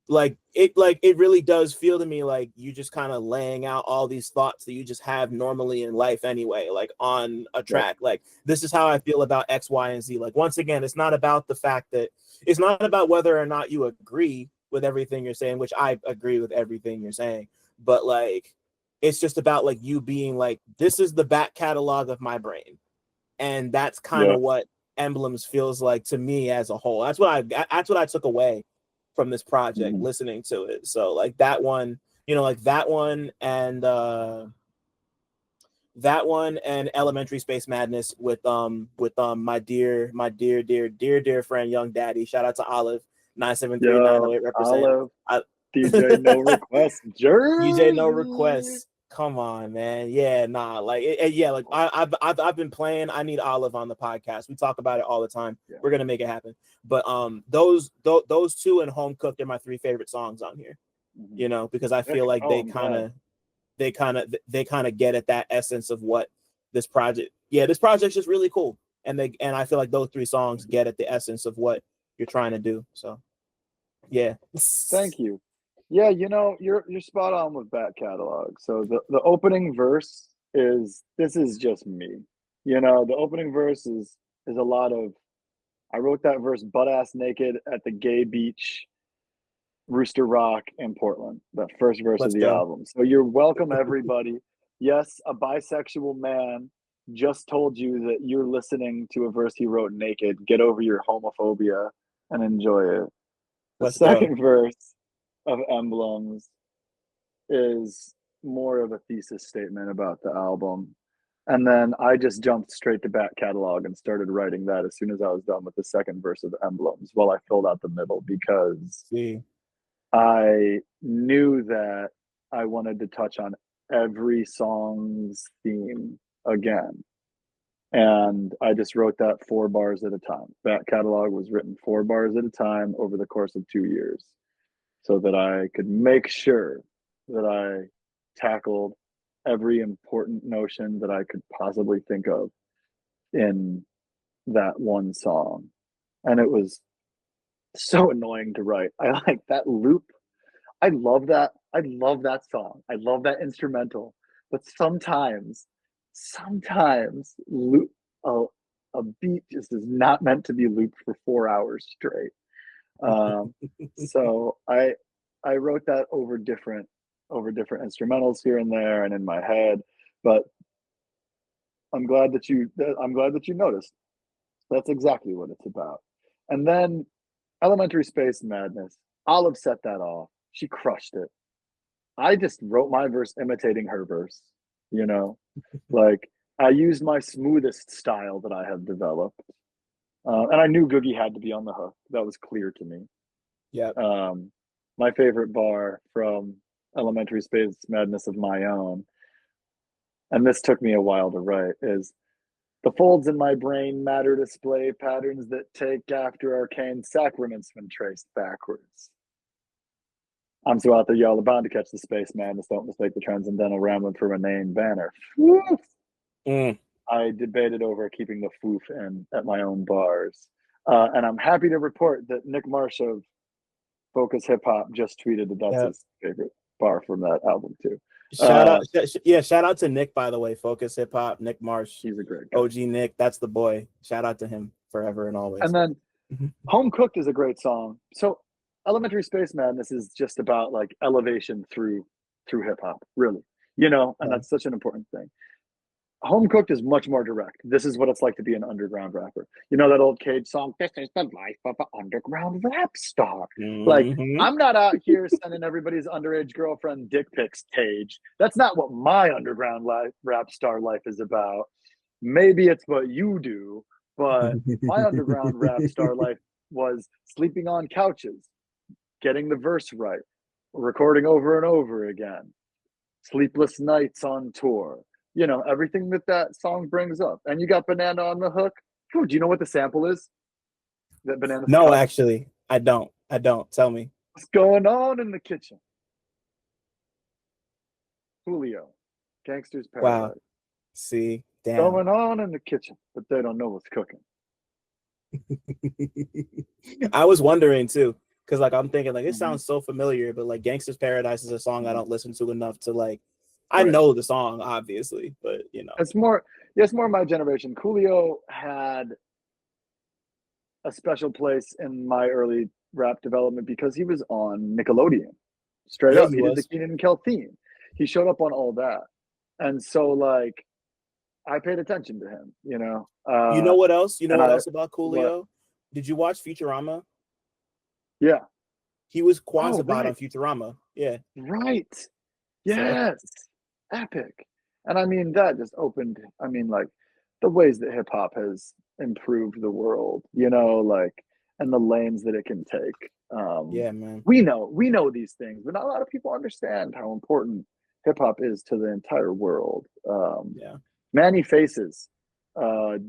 like it really does feel to me like you just kind of laying out all these thoughts that you just have normally in life anyway, like on a track. Like this is how I feel about X, Y, and Z. Like once again, it's not about the fact that it's not about whether or not you agree with everything you're saying, which I agree with everything you're saying, but like it's just about like you being like, this is the back catalog of my brain, and that's kind of what Emblems feels like to me as a whole. That's what I took away from this project listening to it. So like that one, you know, like that one and Elementary Space Madness with my dear friend Young Daddy. Shout out to Olive 973-908 represent. Olive, DJ No Request, DJ No Request. Come on, man. Yeah, nah. Like, like I've been playing. I need Olive on the podcast. We talk about it all the time. We're gonna make it happen. But those two and Home Cooked are my three favorite songs on here. You know, because I feel like they kind of get at that essence of what this project. Yeah, this project's just really cool, and I feel like those three songs get at the essence of what you're trying to do. So, yeah. Thank you. Yeah, you know, you're spot on with Back Catalog. So the opening verse is, this is just me. You know, the opening verse is a lot of, I wrote that verse butt ass naked at the gay beach, Rooster Rock in Portland. That first verse of the album. So you're welcome, everybody. Yes, a bisexual man just told you that you're listening to a verse he wrote naked. Get over your homophobia and enjoy it. The second verse of Emblems is more of a thesis statement about the album. And then I just jumped straight to Back Catalog and started writing that as soon as I was done with the second verse of Emblems, while I filled out the middle, because I knew that I wanted to touch on every song's theme again. And I just wrote that 4 bars at a time. Back Catalog was written 4 bars at a time over the course of 2 years, so that I could make sure that I tackled every important notion that I could possibly think of in that one song. And it was so annoying to write. I like that loop. I love that song. I love that instrumental. But sometimes loop a beat just is not meant to be looped for 4 hours straight. So I wrote that over different instrumentals here and there and in my head, but I'm glad that you noticed. That's exactly what it's about. And then Elementary Space Madness, Olive set that off. She crushed it. I just wrote my verse imitating her verse, you know, like I used my smoothest style that I had developed. And I knew Googie had to be on the hook. That was clear to me. Yeah. My favorite bar from Elementary Space Madness of my own, and this took me a while to write, is the folds in my brain matter display patterns that take after arcane sacraments when traced backwards. I'm so out there, y'all are bound to catch the space madness. Don't mistake the transcendental rambling for a name banner. I debated over keeping the foof in at my own bars. And I'm happy to report that Nick Marsh of Focus Hip Hop just tweeted that that's his favorite bar from that album too. Shout out, yeah, shout out to Nick, by the way. Focus Hip Hop, Nick Marsh. He's a great guy. OG Nick, that's the boy. Shout out to him forever and always. And then Home Cooked is a great song. So Elementary Space Madness is just about like elevation through hip hop, really. You know, and that's such an important thing. Home Cooked is much more direct. This is what it's like to be an underground rapper. You know that old Cage song, "This is the life of an underground rap star." Like, I'm not out here sending everybody's underage girlfriend dick pics, Cage. That's not what my underground rap star life is about. Maybe it's what you do, but my underground rap star life was sleeping on couches, getting the verse right, recording over and over again, sleepless nights on tour. You know, everything that song brings up. And you got Banana on the Hook. Ooh, do you know what the sample is? That Banana. No, actually, I don't. Tell me. What's going on in the kitchen? Julio, Gangster's Paradise. Wow. See, damn. Going on in the kitchen, but they don't know what's cooking. I was wondering too, because like I'm thinking like it sounds so familiar, but like Gangster's Paradise is a song I don't listen to enough to like. I know the song, obviously, but you know, it's more my generation. Coolio had a special place in my early rap development because he was on Nickelodeon. Straight up, he did the Keenan and Kel theme. He showed up on all that, and so like, I paid attention to him. You know. You know what else? You know what else about Coolio? What? Did you watch Futurama? Yeah. He was Quanzabot on Futurama. Yeah. Right. Yes. So. Epic. And I mean, that just opened, I mean, like the ways that hip hop has improved the world, you know, like, and the lanes that it can take. Yeah, man. We know these things, but not a lot of people understand how important hip hop is to the entire world. Yeah. Manny Faces,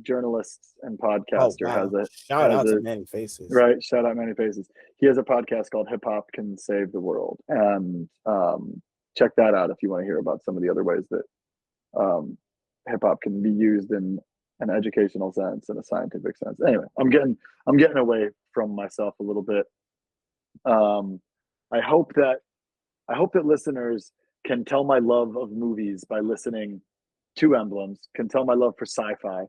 journalist and podcaster, has a shout out to Manny Faces. Right. Shout out Manny Faces. He has a podcast called Hip Hop Can Save the World. And check that out if you want to hear about some of the other ways that hip hop can be used in an educational sense and a scientific sense. Anyway, I'm getting away from myself a little bit. I hope that listeners can tell my love of movies by listening to Emblems, can tell my love for sci-fi.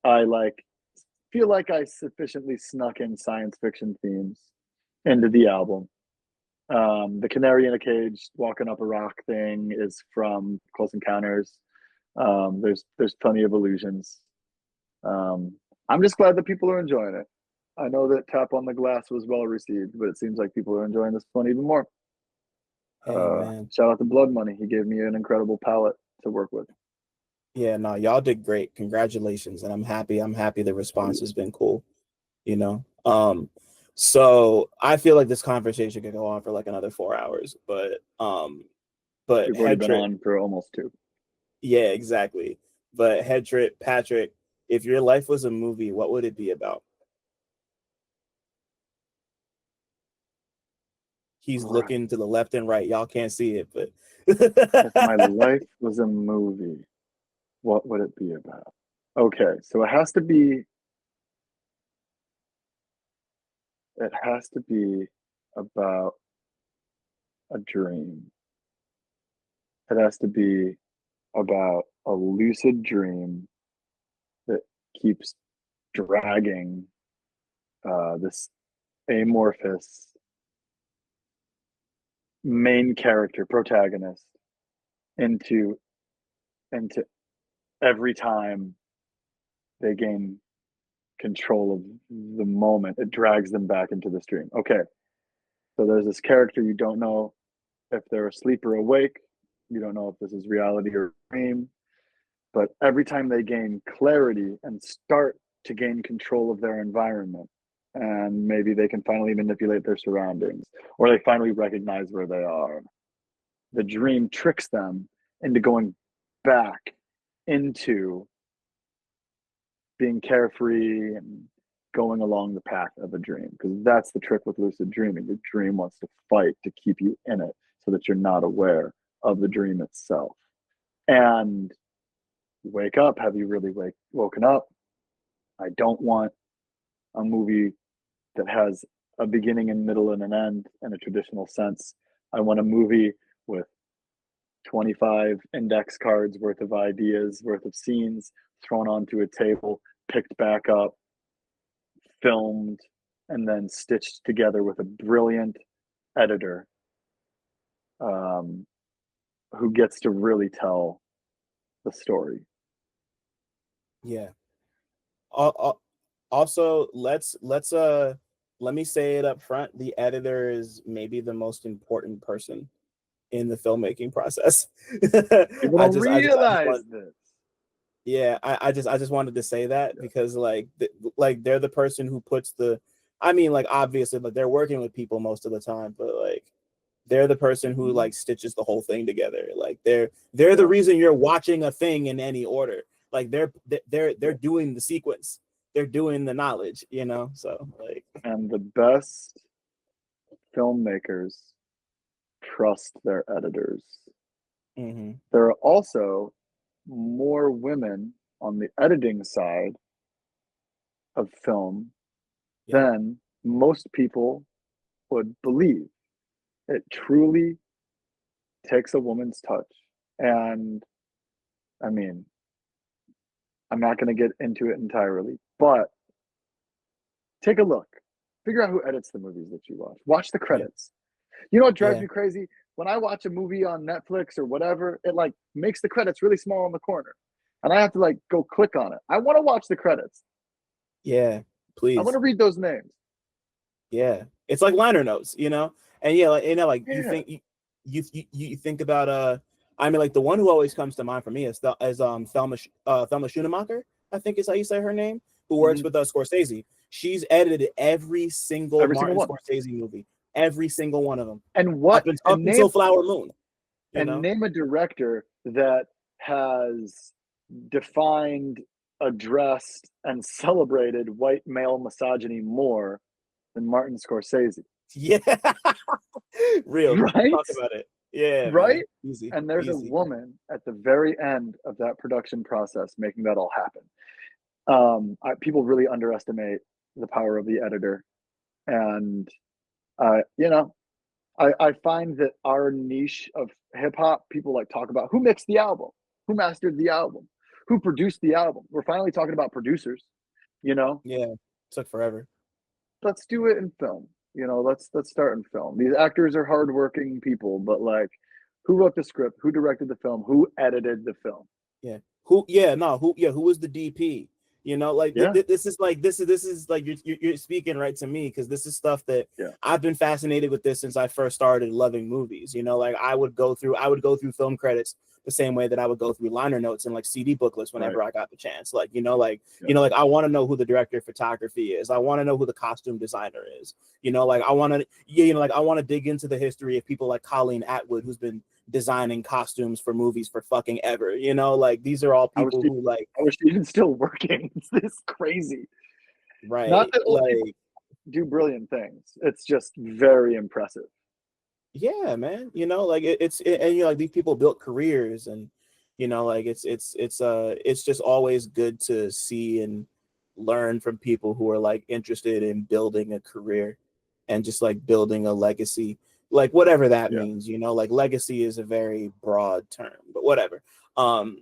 I feel like I sufficiently snuck in science fiction themes into the album. The canary in a cage walking up a rock thing is from Close Encounters. There's plenty of illusions. I'm just glad that people are enjoying it. I know that Tap on the Glass was well received, but it seems like people are enjoying this one even more. Hey, man. Shout out to Bloodmoney. He gave me an incredible palette to work with. Yeah, no, y'all did great. Congratulations. And I'm happy the response has been cool, you know. So I feel like this conversation could go on for like another 4 hours, but we've already been on for almost 2. Yeah, exactly. But Headtrip, Patrick, if your life was a movie, what would it be about? He's looking to the left and right. Y'all can't see it, but if my life was a movie, what would it be about? Okay, so it has to be about a dream. It has to be about a lucid dream that keeps dragging this amorphous main character, protagonist, into every time they gain control of the moment, it drags them back into this dream. Okay, so there's this character, you don't know if they're asleep or awake, you don't know if this is reality or dream, but every time they gain clarity and start to gain control of their environment, and maybe they can finally manipulate their surroundings, or they finally recognize where they are, the dream tricks them into going back into being carefree and going along the path of a dream, because that's the trick with lucid dreaming. The dream wants to fight to keep you in it so that you're not aware of the dream itself. And wake up. Have you really woken up? I don't want a movie that has a beginning and middle and an end in a traditional sense. I want a movie with 25 index cards worth of ideas, worth of scenes thrown onto a table, picked back up, filmed, and then stitched together with a brilliant editor who gets to really tell the story. Yeah. Also, let me say it up front. The editor is maybe the most important person in the filmmaking process. People don't realize this. Yeah, I just wanted to say that because like they're the person who puts the, I mean, like obviously, but they're working with people most of the time, but like they're the person who like stitches the whole thing together. Like they're the reason you're watching a thing in any order. Like they're doing the sequence, they're doing the knowledge, you know. So like, and the best filmmakers trust their editors. mm-hmm. There are also more women on the editing side of film than most people would believe. It truly takes a woman's touch. And I mean, I'm not going to get into it entirely, but take a look. Figure out who edits the movies that you watch. Watch the credits. You know what drives me crazy? When I watch a movie on Netflix or whatever, it like makes the credits really small in the corner. And I have to like go click on it. I want to watch the credits. Yeah, please. I want to read those names. Yeah. It's like liner notes, you know? And yeah, like, you know, like you think about I mean, like the one who always comes to mind for me is Thelma Schoonemaker, I think is how you say her name, who works with Scorsese. She's edited every single Martin Scorsese movie, every single one of them. And what up until Flower Moon. Name a director that has defined, addressed, and celebrated white male misogyny more than Martin Scorsese. Yeah. Real. Right? Talk about it. Yeah. Right? Easy. And there's a woman at the very end of that production process making that all happen. People really underestimate the power of the editor. And, you know, I find that our niche of hip hop, people like talk about who mixed the album, who mastered the album, who produced the album. We're finally talking about producers, you know? Yeah. It took forever. Let's do it in film. You know, let's start in film. These actors are hardworking people, but like, who wrote the script? Who directed the film? Who edited the film? Yeah. Who was the DP? You know, like this is like you're speaking right to me, because this is stuff that I've been fascinated with this since I first started loving movies. You know, like I would go through film credits the same way that I would go through liner notes and like CD booklets whenever I got the chance. Like, you know, like I want to know who the director of photography is. I want to know who the costume designer is. You know, like I want to dig into the history of people like Colleen Atwood, who's been designing costumes for movies for fucking ever. You know, like these are all people who like, I wish even still working. It's this crazy. Right. Not that like do brilliant things. It's just very impressive. Yeah, man. You know, like and you know, like these people built careers, and you know, like it's just always good to see and learn from people who are like interested in building a career and just like building a legacy, like whatever that means. You know, like legacy is a very broad term, but whatever.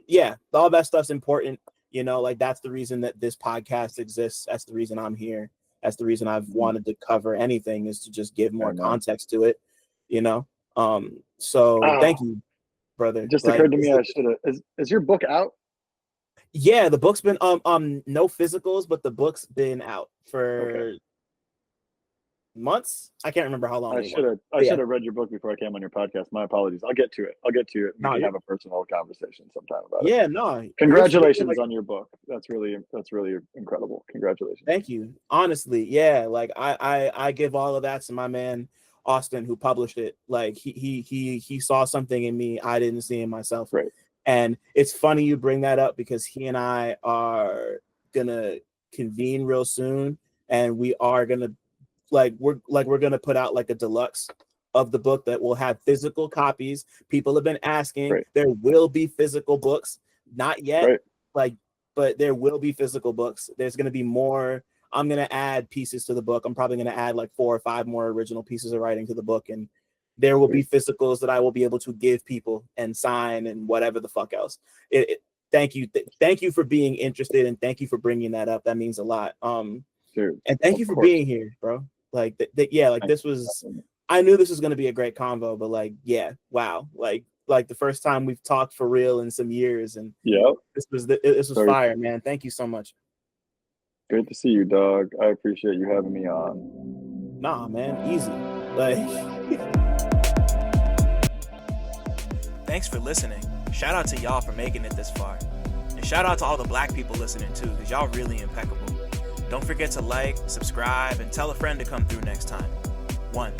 Yeah, all that stuff's important. You know, like that's the reason that this podcast exists. That's the reason I'm here. That's the reason I've wanted to cover anything, is to just give more context to it. You know, so thank you, brother. It just occurred to me I should have. Is your book out? Yeah, the book's been no physicals, but the book's been out for months. I can't remember how long. I should have read your book before I came on your podcast. My apologies. I'll get to it. We can have a personal conversation sometime about it. Yeah, no. Congratulations on your book. That's really incredible. Congratulations. Thank you. Honestly, yeah. Like I give all of that to my man Austin, who published it. Like he saw something in me I didn't see in myself. Right. And it's funny you bring that up, because he and I are gonna convene real soon, and we are gonna we're gonna put out like a deluxe of the book that will have physical copies. People have been asking. There will be physical books, not yet, but there will be physical books. There's gonna be more. I'm gonna add pieces to the book. I'm probably gonna add like 4 or 5 more original pieces of writing to the book, and there will be physicals that I will be able to give people and sign and whatever the fuck else. Thank you for being interested, and thank you for bringing that up. That means a lot. Dude, and thank you for being here, bro. Like this was, I knew this was going to be a great convo, but like, yeah, wow. Like the first time we've talked for real in some years, and this was fire, man. Thank you so much. Great to see you, dog. I appreciate you having me on. Nah, man, easy. Like, thanks for listening. Shout out to y'all for making it this far. And shout out to all the Black people listening too, because y'all really impeccable. Don't forget to like, subscribe, and tell a friend to come through next time. 1.